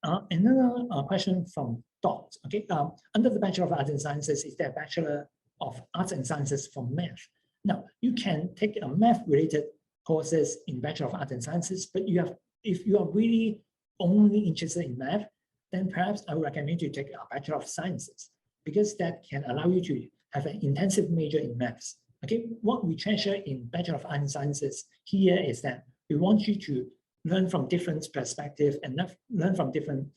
Another question from Dot, okay? Under the Bachelor of Arts and Sciences, is there a Bachelor of Arts and Sciences for math? Now, you can take a math-related courses in Bachelor of Arts and Sciences, but you have, if you are really only interested in math, then perhaps I would recommend you take a Bachelor of Sciences, because that can allow you to have an intensive major in maths. Okay, what we treasure in Bachelor of Sciences here is that we want you to learn from different perspectives and learn from different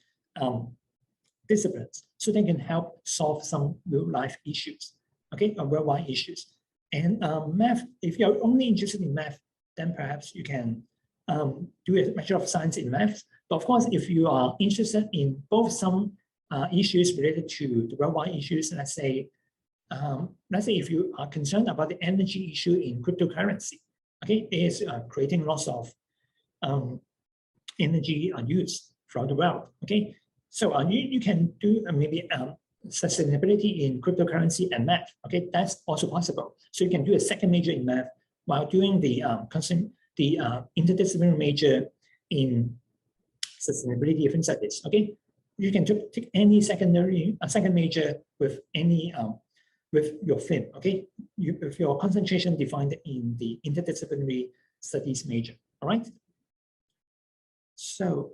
disciplines, so they can help solve some real life issues, okay, or worldwide issues. And math, if you're only interested in math, then perhaps you can do a Bachelor of Science in math. But of course, if you are interested in both some issues related to the worldwide issues, let's say if you are concerned about the energy issue in cryptocurrency, okay, it is creating lots of energy use throughout the world, okay? So you can do maybe sustainability in cryptocurrency and math, okay? That's also possible. So you can do a second major in math while doing the interdisciplinary major in sustainability, things like this, okay? You can take any second major with any with your film, okay? With your concentration defined in the interdisciplinary studies major, all right? So,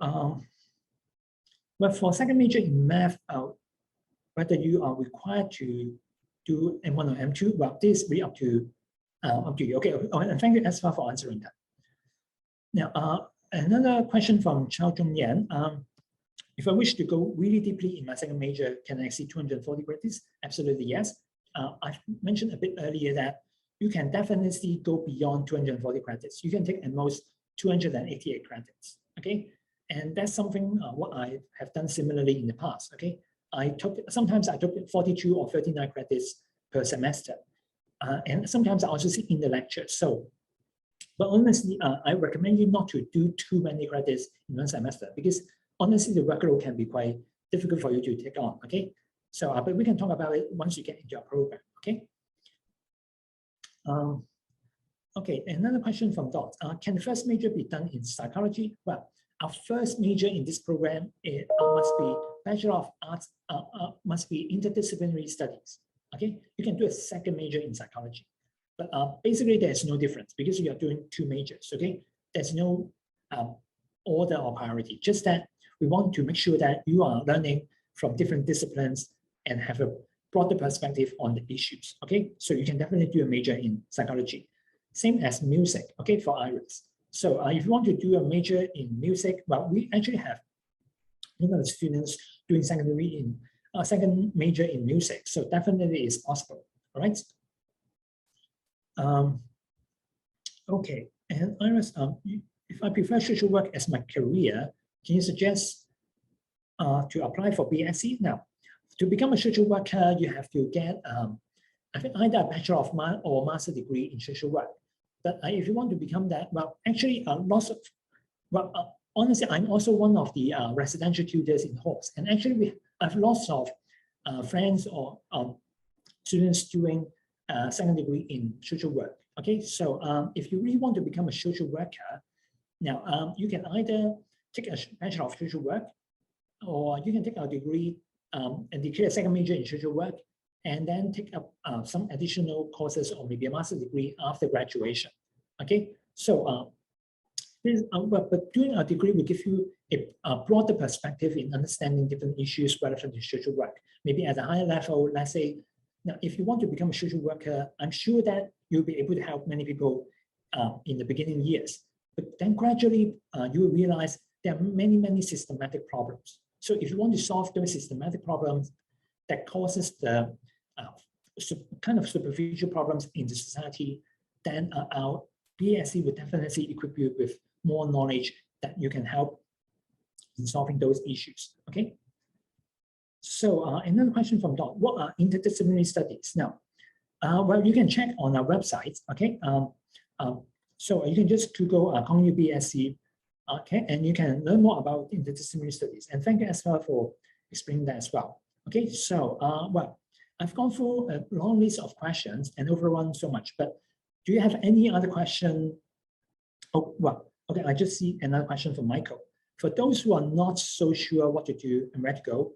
but for second major in math, whether you are required to do M1 or M2, well, this is really up to you. Okay, and thank you, Esfa, for answering that. Now, another question from Chao Zhong Yan. If I wish to go really deeply in my second major, can I exceed 240 credits? Absolutely, yes. I mentioned a bit earlier that you can definitely go beyond 240 credits. You can take at most 288 credits, okay? And that's something what I have done similarly in the past, okay? Sometimes I took 42 or 39 credits per semester. And sometimes I also sit in the lecture. So, but honestly, I recommend you not to do too many credits in one semester, because honestly, the workload can be quite difficult for you to take on, okay? So, but we can talk about it once you get into our program, okay? Okay, another question from Dot. Can the first major be done in psychology? Well, our first major in this program must be Bachelor of Arts, must be Interdisciplinary Studies, okay? You can do a second major in psychology. But basically, there's no difference because you are doing two majors, okay? There's no order or priority, just that we want to make sure that you are learning from different disciplines and have a broader perspective on the issues, okay? So you can definitely do a major in psychology. Same as music, okay, for Iris. So if you want to do a major in music, well, we actually have students doing second major in music. So definitely it's possible, all right? Okay, and Iris, if I prefer social work as my career, can you suggest to apply for BASc? Now, to become a social worker, you have to get, I think, either a Bachelor of or Master degree in social work. But if you want to become that, well, actually, lots of, well, honestly, I'm also one of the residential tutors in Hawks, and actually, I have lots of friends or students doing second degree in social work. Okay, so if you really want to become a social worker, now you can either take a Bachelor of Social Work, or you can take a degree and declare a second major in social work, and then take up some additional courses or maybe a master's degree after graduation. Okay, so but doing a degree will give you a broader perspective in understanding different issues relevant to social work. Maybe at a higher level, let's say, now if you want to become a social worker, I'm sure that you'll be able to help many people in the beginning years. But then gradually, you will realize there are many systematic problems. So if you want to solve those systematic problems that causes the kind of superficial problems in the society, then our BASc will definitely equip you with more knowledge that you can help in solving those issues, okay? So another question from Don, what are interdisciplinary studies? Now, well, you can check on our website, okay? So you can just Google Kong BASc, okay? And you can learn more about interdisciplinary studies. And thank you as well for explaining that as well. Okay, so, well, I've gone through a long list of questions and overrun so much, but do you have any other question? Oh, well, okay, I just see another question from Michael. For those who are not so sure what to do and where to go,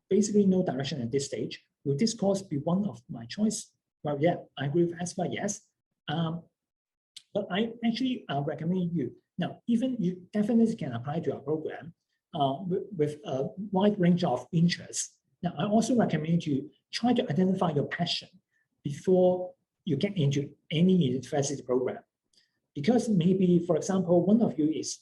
basically no direction at this stage, will this course be one of my choice? Well, yeah, I agree with Aspa, yes. But I actually recommend you. Now, even you definitely can apply to our program. with a wide range of interests. Now, I also recommend you try to identify your passion before you get into any university program. Because maybe, for example, one of you is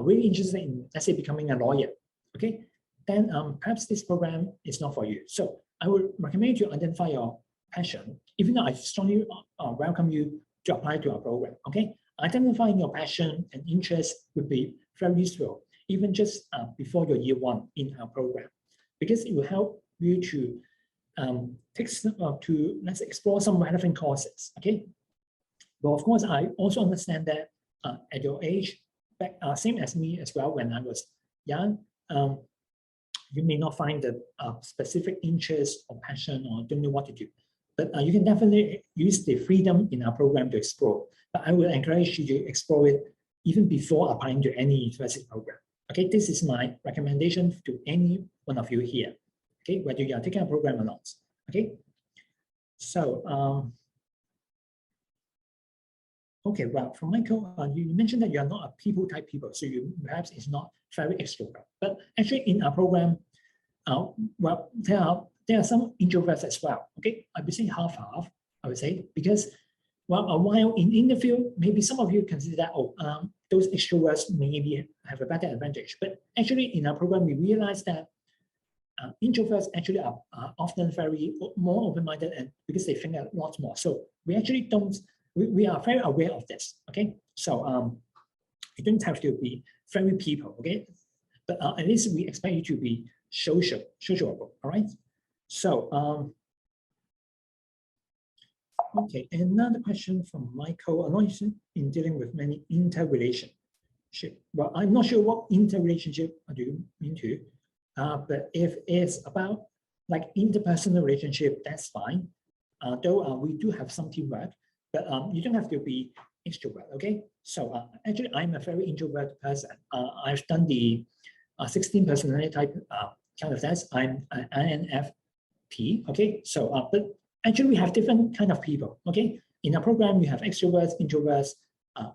really interested in, let's say, becoming a lawyer, okay? Then perhaps this program is not for you. So I would recommend you identify your passion, even though I strongly welcome you to apply to our program, okay? Identifying your passion and interest would be very useful, even just before your year one in our program, because it will help you to let's explore some relevant courses, okay? But of course, I also understand that at your age, same as me as well, when I was young, you may not find the specific interest or passion or don't know what to do. But you can definitely use the freedom in our program to explore. But I will encourage you to explore it even before applying to any university program. Okay, this is my recommendation to any one of you here. Okay, whether you are taking a program or not. Okay, so okay, well, from Michael, you mentioned that you are not a people type people, so you perhaps is not very extrovert. But actually, in our program, well, there are some introverts as well. Okay, I would say half-half. I would say because well, while in the field, maybe some of you consider that those extroverts maybe have a better advantage. But actually, in our program, we realize that introverts actually are often very more open-minded and because they think a lot more. So we actually don't. We are very aware of this, okay? So you don't have to be very people, okay? But at least we expect you to be sociable, all right? So, okay, another question from Michael. Annoying in dealing with many interrelationship. Well, I'm not sure what interrelationship do you mean to, but if it's about like interpersonal relationship, that's fine. Though we do have some teamwork. But you don't have to be extrovert, okay? So actually, I'm a very introvert person. I've done the 16 personality type kind of test. I'm an INFP, okay? So, but actually, we have different kind of people, okay? In our program, we have extroverts, introverts,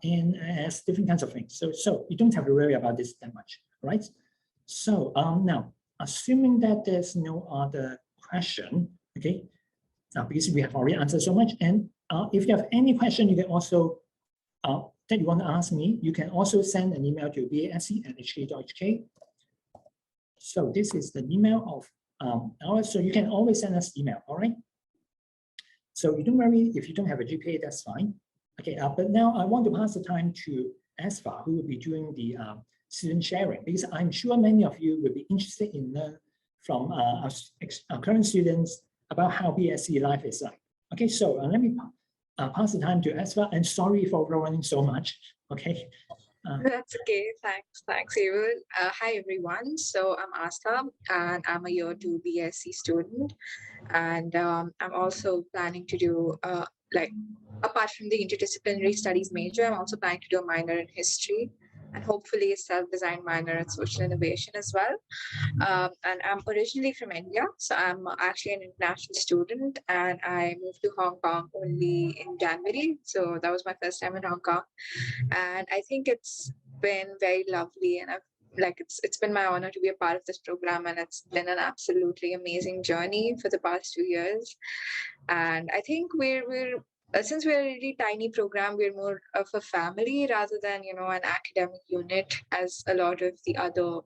and as different kinds of things. So you don't have to worry about this that much, right? So now, assuming that there's no other question, okay? Because we have already answered so much, and if you have any question, you can also, that you want to ask me, you can also send an email to basc@hk.hk. So this is the email of ours. So you can always send us email, all right? So you don't worry if you don't have a GPA, that's fine. Okay, but now I want to pass the time to Asfa, who will be doing the student sharing, because I'm sure many of you will be interested in learn from our current students about how BSc life is like. Okay, so let me pass the time to Asfa, and sorry for running so much. Okay. That's okay. Thanks, Abel. Hi, everyone. So I'm Asta, and I'm a year 2 BSc student, and I'm also planning to do like apart from the interdisciplinary studies major, I'm also planning to do a minor in history, and hopefully a self-designed minor in social innovation as well. And I'm originally from India, so I'm actually an international student, and I moved to Hong Kong only in January. So that was my first time in Hong Kong, and I think it's been very lovely, and it's been my honor to be a part of this program, and it's been an absolutely amazing journey for the past 2 years. And I think we're since we're a really tiny program, we're more of a family rather than an academic unit, as a lot of the other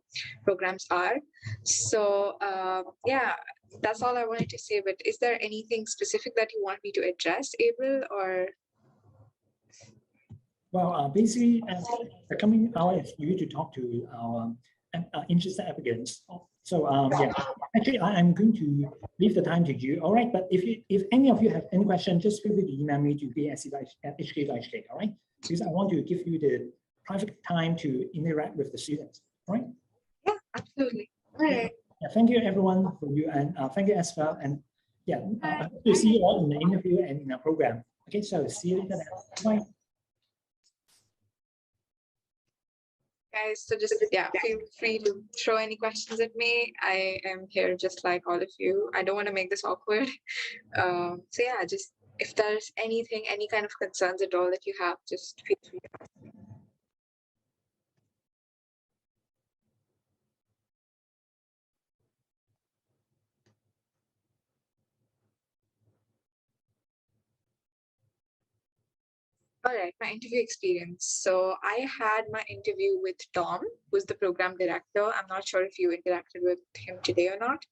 programs are. So yeah, that's all I wanted to say. But is there anything specific that you want me to address, April, or? Well, basically, the coming hour is for you to talk to our interested applicants. So yeah, actually, I'm going to leave the time to you. All right, but if any of you have any questions, just feel free to email me to basc@hk.hk. All right, because I want to give you the private time to interact with the students. All right. Yeah, absolutely. All right. Yeah, thank you everyone for you, and thank you as well. And yeah, I hope to see you all in the interview and in our program. Okay, so see you later. Bye. Guys, so just feel free to throw any questions at me. I am here just like all of you. I don't want to make this awkward. So yeah, just if there's anything, any kind of concerns at all that you have, just feel free to ask me. All right, my interview experience. So I had my interview with Tom, who's the program director. I'm not sure if you interacted with him today or not.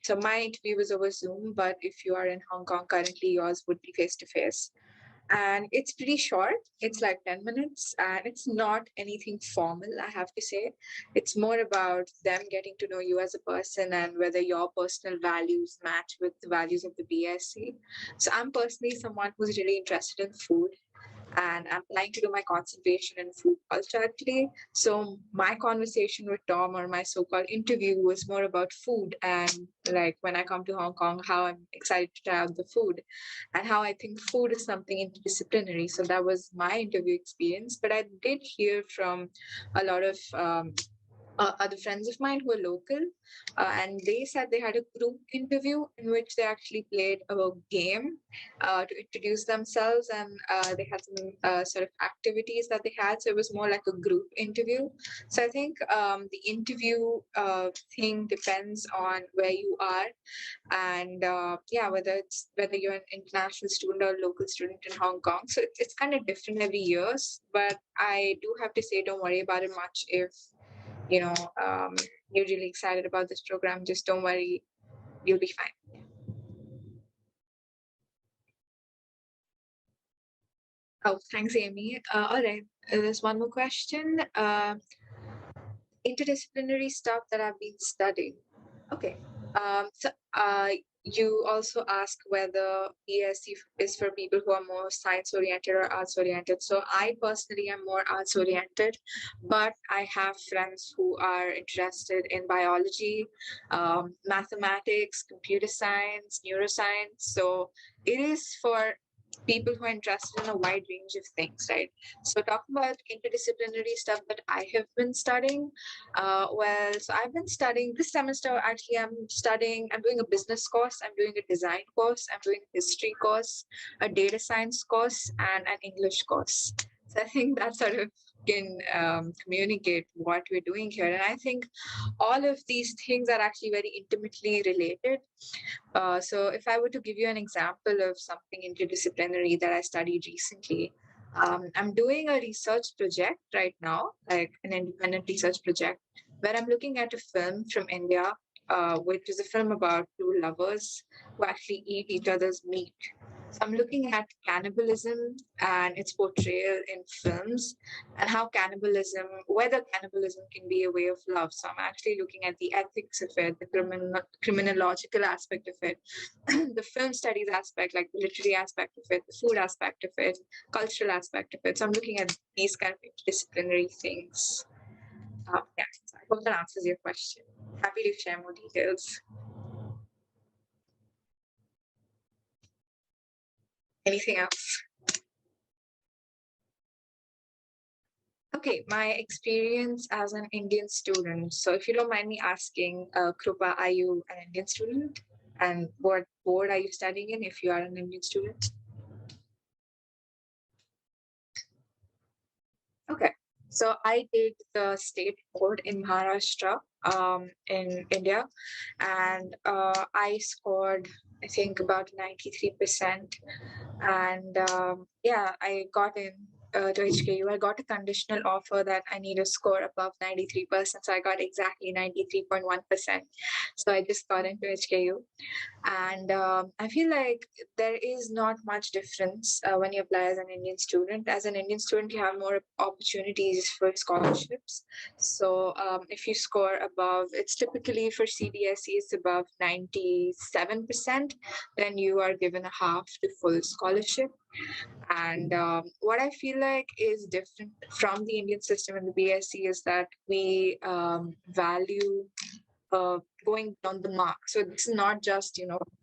So my interview was over Zoom, but if you are in Hong Kong currently, yours would be face to face. And it's pretty short. It's like 10 minutes, and it's not anything formal, I have to say. It's more about them getting to know you as a person and whether your personal values match with the values of the BSc. So I'm personally someone who's really interested in food, and I'm planning to do my concentration in food culture actually. So my conversation with Tom, or my so-called interview, was more about food, and like when I come to Hong Kong, how I'm excited to try out the food and how I think food is something interdisciplinary. So that was my interview experience. But I did hear from a lot of other friends of mine who are local, and they said they had a group interview in which they actually played a game to introduce themselves, and they had some sort of activities that they had. So it was more like a group interview. So I think the interview thing depends on where you are, and yeah, whether you're an international student or local student in Hong Kong. So it's kind of different every year. But I do have to say, don't worry about it much if you know you're really excited about this program. Just don't worry, you'll be fine. Oh, thanks, Amy. All right, there's one more question. Interdisciplinary stuff that I've been studying. Okay. So you also ask whether BSc is for people who are more science oriented or arts oriented. So I personally am more arts oriented, but I have friends who are interested in biology, mathematics, computer science, neuroscience. So it is for people who are interested in a wide range of things, right? So talking about interdisciplinary stuff that I have been studying, well, so I've been studying this semester. Actually, I'm doing a business course, I'm doing a design course, I'm doing a history course, a data science course, and an English course. So I think that sort of can communicate what we're doing here. And I think all of these things are actually very intimately related. So if I were to give you an example of something interdisciplinary that I studied recently, I'm doing a research project right now, like an independent research project, where I'm looking at a film from India, which is a film about two lovers who actually eat each other's meat. So I'm looking at cannibalism and its portrayal in films, and how cannibalism, whether cannibalism can be a way of love. So I'm actually looking at the ethics of it, the criminological aspect of it, the film studies aspect, like the literary aspect of it, the food aspect of it, cultural aspect of it. So I'm looking at these kind of interdisciplinary things. Yeah, so I hope that answers your question. Happy to share more details. Anything else? Okay, my experience as an Indian student. So if you don't mind me asking, Krupa, are you an Indian student? And what board are you studying in if you are an Indian student? Okay, so I did the state board in Maharashtra, in India, and I scored, I think, about 93%. And yeah, I got in to HKU. I got a conditional offer that I need a score above 93%. So I got exactly 93.1%. So I just got into HKU. And I feel like there is not much difference when you apply as an Indian student. As an Indian student, you have more opportunities for scholarships. So if you score above, it's typically for CBSE, it's above 97%, then you are given a half to full scholarship. And what I feel like is different from the Indian system in the BSc is that we value going beyond the mark. So this is not just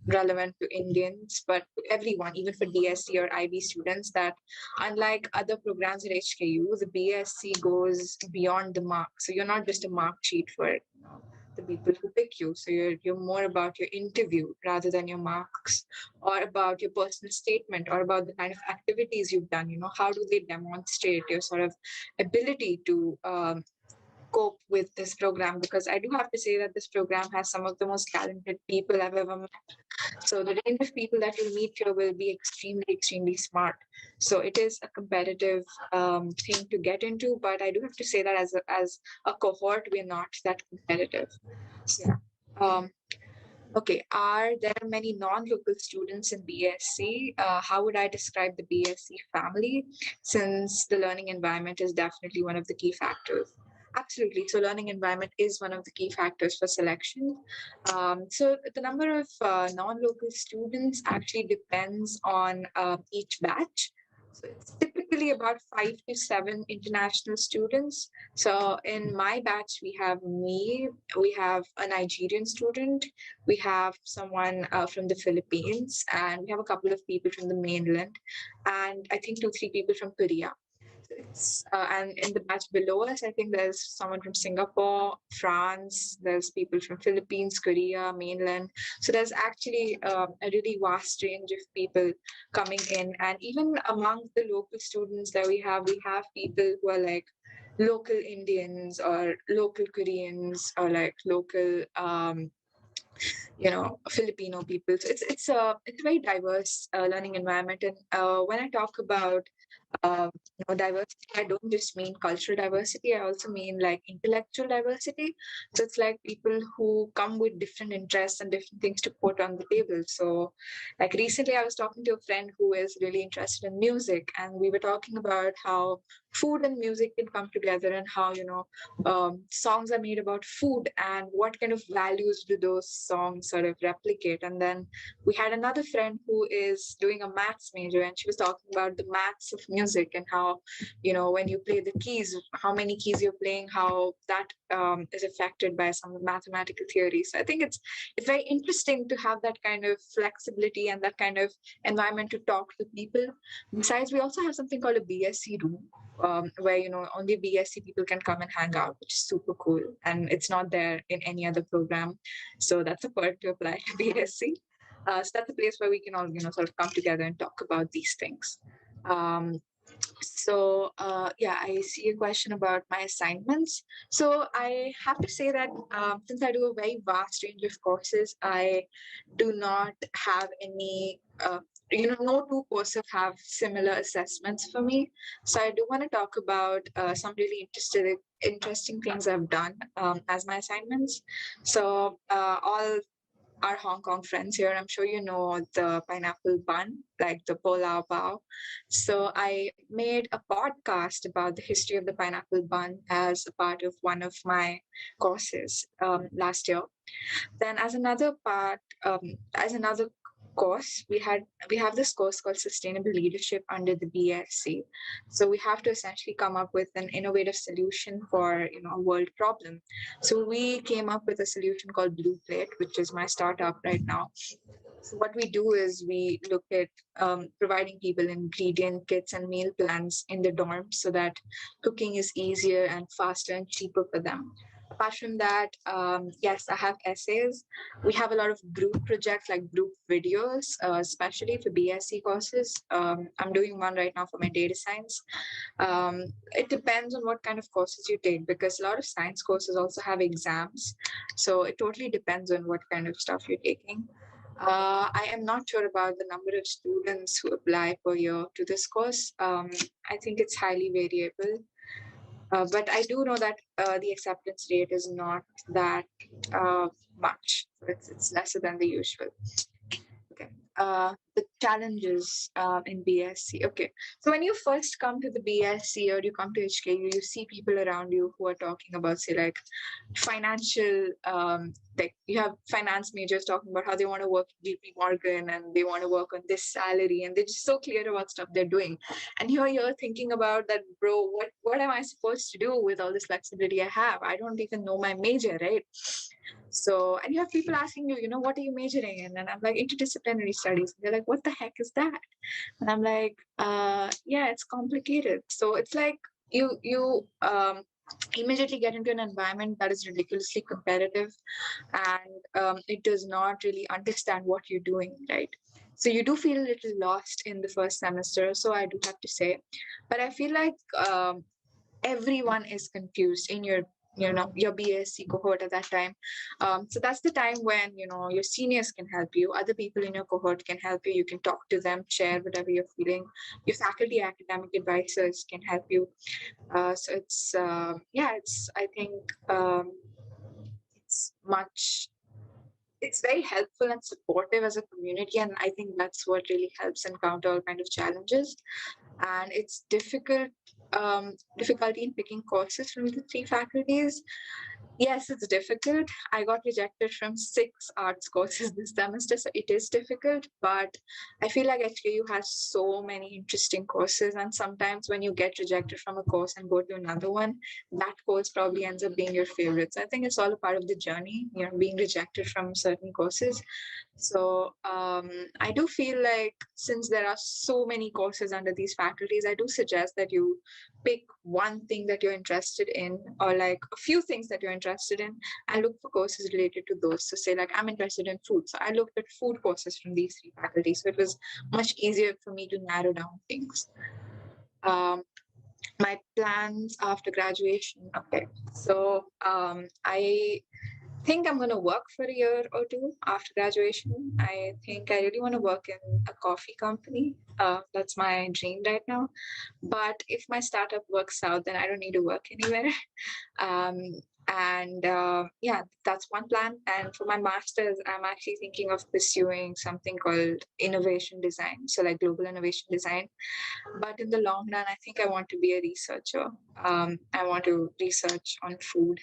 relevant to Indians, but to everyone, even for DSc or IB students. That unlike other programs at HKU, the BSc goes beyond the mark. So you're not just a mark sheet for the people who pick you. So you're more about your interview rather than your marks, or about your personal statement, or about the kind of activities you've done. How do they demonstrate your sort of ability to cope with this program? Because I do have to say that this program has some of the most talented people I've ever met. So the range of people that you meet here will be extremely, extremely smart. So it is a competitive thing to get into, but I do have to say that as a cohort, we're not that competitive. So, yeah. Okay, are there many non-local students in BASc? How would I describe the BASc family, since the learning environment is definitely one of the key factors? Absolutely. So learning environment is one of the key factors for selection. So the number of non-local students actually depends on each batch. So it's typically about 5 to 7 international students. So in my batch, we have me, we have a Nigerian student, we have someone from the Philippines, and we have a couple of people from the mainland, and I think 2, 3 people from Korea. And in the batch below us, I think there's someone from Singapore, France, there's people from Philippines, Korea, mainland. So there's actually a really vast range of people coming in. And even among the local students that we have people who are like local Indians or local Koreans or like local Filipino people. So it's a very diverse learning environment. And when I talk about uh, diversity, I don't just mean cultural diversity, I also mean like intellectual diversity. So it's like people who come with different interests and different things to put on the table. So like recently I was talking to a friend who is really interested in music, and we were talking about how food and music can come together, and how songs are made about food and what kind of values do those songs sort of replicate. And then we had another friend who is doing a maths major, and she was talking about the maths of music and how when you play the keys, how many keys you're playing, how that is affected by some mathematical theories. So I think it's very interesting to have that kind of flexibility and that kind of environment to talk to people. Besides, we also have something called a BSc room, where only BSc people can come and hang out, which is super cool, and it's not there in any other program. So that's a perk to apply to BSc. So that's a place where we can all sort of come together and talk about these things. Yeah, I see a question about my assignments. So I have to say that since I do a very vast range of courses, I do not have any no two courses have similar assessments for me. So I do want to talk about some really interesting things I've done as my assignments. So all our Hong Kong friends here, I'm sure you know the pineapple bun, like the Polao Bao. So I made a podcast about the history of the pineapple bun as a part of one of my courses last year. Then as another course, we have this course called Sustainable Leadership under the BASc. So we have to essentially come up with an innovative solution for a world problem. So we came up with a solution called Blue Plate, which is my startup right now. So what we do is we look at providing people ingredient kits and meal plans in the dorms so that cooking is easier and faster and cheaper for them. Apart from that, yes, I have essays. We have a lot of group projects, like group videos, especially for BSc courses. I'm doing one right now for my data science. It depends on what kind of courses you take, because a lot of science courses also have exams. So it totally depends on what kind of stuff you're taking. I am not sure about the number of students who apply per year to this course. I think it's highly variable. But I do know that the acceptance rate is not that much. It's lesser than the usual. Okay. The challenges in BSc. Okay. So when you first come to the BSc or you come to HKU, you see people around you who are talking about, say, like financial, like you have finance majors talking about how they want to work at JP Morgan and they want to work on this salary, and they're just so clear about stuff they're doing. And here you're thinking about that, bro, what am I supposed to do with all this flexibility I have? I don't even know my major, right? So, and you have people asking you, what are you majoring in? And I'm like, interdisciplinary studies. They're like, what the heck is that? And I'm like, yeah, it's complicated. So it's like you immediately get into an environment that is ridiculously competitive, and it does not really understand what you're doing, right? So you do feel a little lost in the first semester, so I do have to say. But I feel like everyone is confused in your your BASc cohort at that time. So that's the time when, your seniors can help you. Other people in your cohort can help you. You can talk to them, share whatever you're feeling. Your faculty academic advisors can help you. So I think it's very helpful and supportive as a community. And I think that's what really helps encounter all kind of challenges. And it's difficulty in picking courses from the 3 faculties. Yes, it's difficult. I got rejected from 6 arts courses this semester, so it is difficult. But I feel like HKU has so many interesting courses, and sometimes when you get rejected from a course and go to another one, that course probably ends up being your favorite. So I think it's all a part of the journey, being rejected from certain courses. So I do feel like since there are so many courses under these faculties, I do suggest that you pick one thing that you're interested in, or like a few things that you're interested in, and look for courses related to those. So say like I'm interested in food, so I looked at food courses from these 3 faculties, so it was much easier for me to narrow down things. My plans after graduation. Okay, so I think I'm going to work for a year or 2 after graduation. I think I really want to work in a coffee company. That's my dream right now. But if my startup works out, then I don't need to work anywhere. That's one plan. And for my master's, I'm actually thinking of pursuing something called innovation design. So like global innovation design. But in the long run, I think I want to be a researcher. I want to research on food,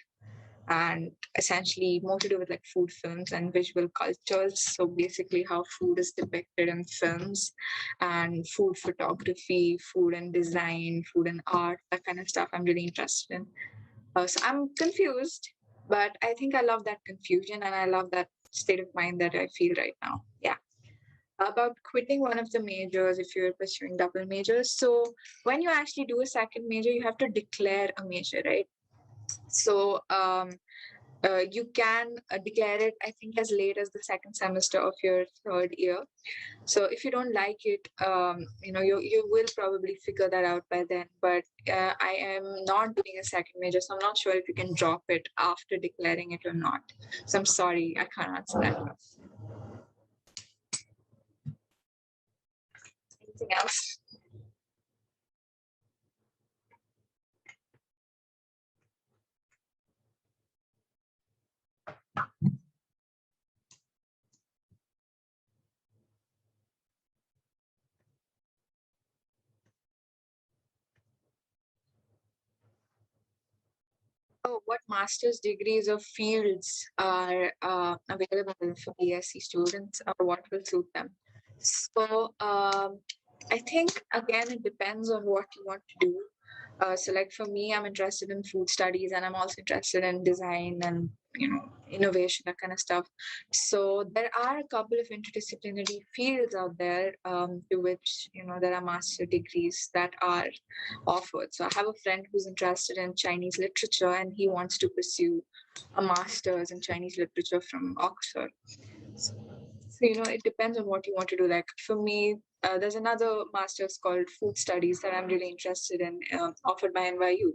and essentially more to do with like food films and visual cultures. So basically how food is depicted in films, and food photography, food and design, food and art, that kind of stuff I'm really interested in. So I'm confused, but I think I love that confusion, and I love that state of mind that I feel right now. Yeah. About quitting one of the majors if you're pursuing double majors. So when you actually do a second major, you have to declare a major, right? So you can declare it, I think, as late as the second semester of your 3rd year. So if you don't like it, you will probably figure that out by then. But I am not doing a second major, so I'm not sure if you can drop it after declaring it or not. So I'm sorry, I can't answer that. Anything else? Oh, what master's degrees or fields are available for BSc students, or what will suit them? So I think, again, it depends on what you want to do. So like for me, I'm interested in food studies, and I'm also interested in design and innovation, that kind of stuff. So there are a couple of interdisciplinary fields out there to which there are master degrees that are offered. So I have a friend who's interested in Chinese literature, and he wants to pursue a master's in Chinese literature from Oxford. So it depends on what you want to do. Like for me, there's another master's called Food Studies that I'm really interested in, offered by NYU.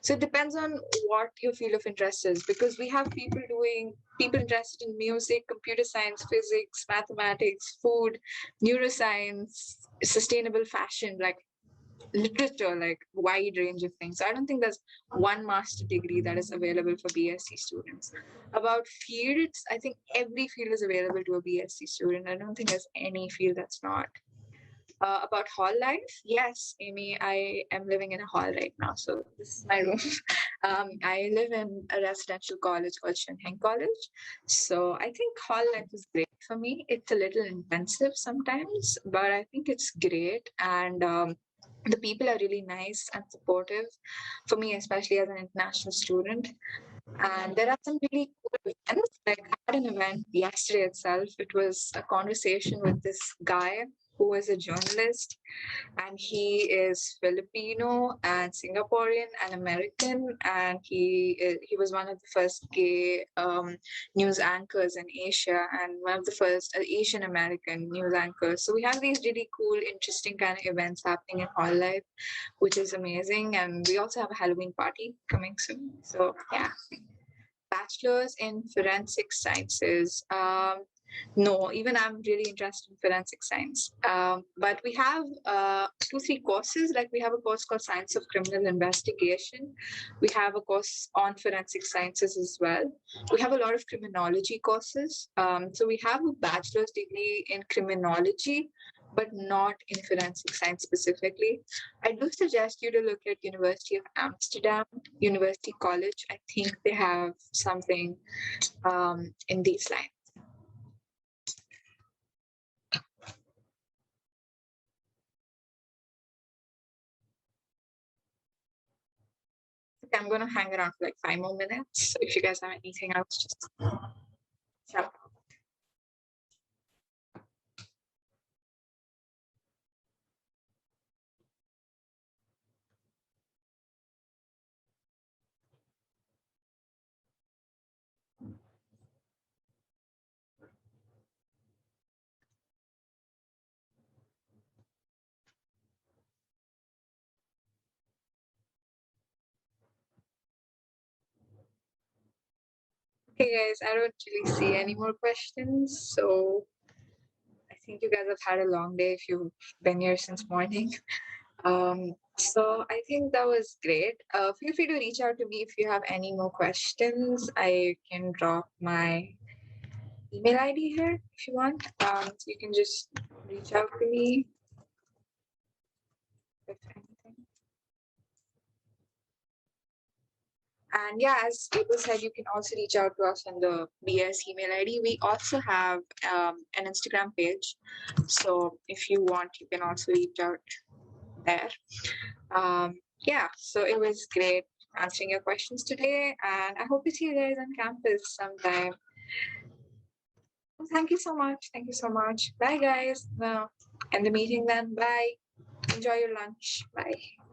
So it depends on what your field of interest is, because we have people interested in music, computer science, physics, mathematics, food, neuroscience, sustainable fashion, like literature, like wide range of things. So I don't think there's one master degree that is available for BSc students. About fields, I think every field is available to a BSc student. I don't think there's any field that's not. About hall life, yes, Amy, I am living in a hall right now. So this is my room. I live in a residential college called Shinheng College. So I think hall life is great for me. It's a little intensive sometimes, but I think it's great. And the people are really nice and supportive for me, especially as an international student. And there are some really cool events. Like I had an event yesterday itself. It was a conversation with this guy who is a journalist, and he is Filipino and Singaporean and American, and he was one of the first gay news anchors in Asia, and one of the first Asian American news anchors. So we have these really cool, interesting kind of events happening in hall life, which is amazing. And we also have a Halloween party coming soon. So yeah. Bachelor's in Forensic Sciences. No, even I'm really interested in forensic science. But we have 2-3 courses. Like we have a course called Science of Criminal Investigation. We have a course on forensic sciences as well. We have a lot of criminology courses. So we have a bachelor's degree in criminology, but not in forensic science specifically. I do suggest you to look at University of Amsterdam, University College. I think they have something in these lines. I'm going to hang around for like 5 more minutes. So if you guys have anything else, just shout. Okay, guys, I don't really see any more questions. So I think you guys have had a long day if you've been here since morning. So I think that was great. Feel free to reach out to me if you have any more questions. I can drop my email ID here if you want. So you can just reach out to me if anything. And yeah, as people said, you can also reach out to us on the BASc email ID. We also have an Instagram page. So if you want, you can also reach out there. Yeah, so it was great answering your questions today. And I hope to see you guys on campus sometime. Well, thank you so much. Thank you so much. Bye, guys. Now, end the meeting then. Bye. Enjoy your lunch. Bye.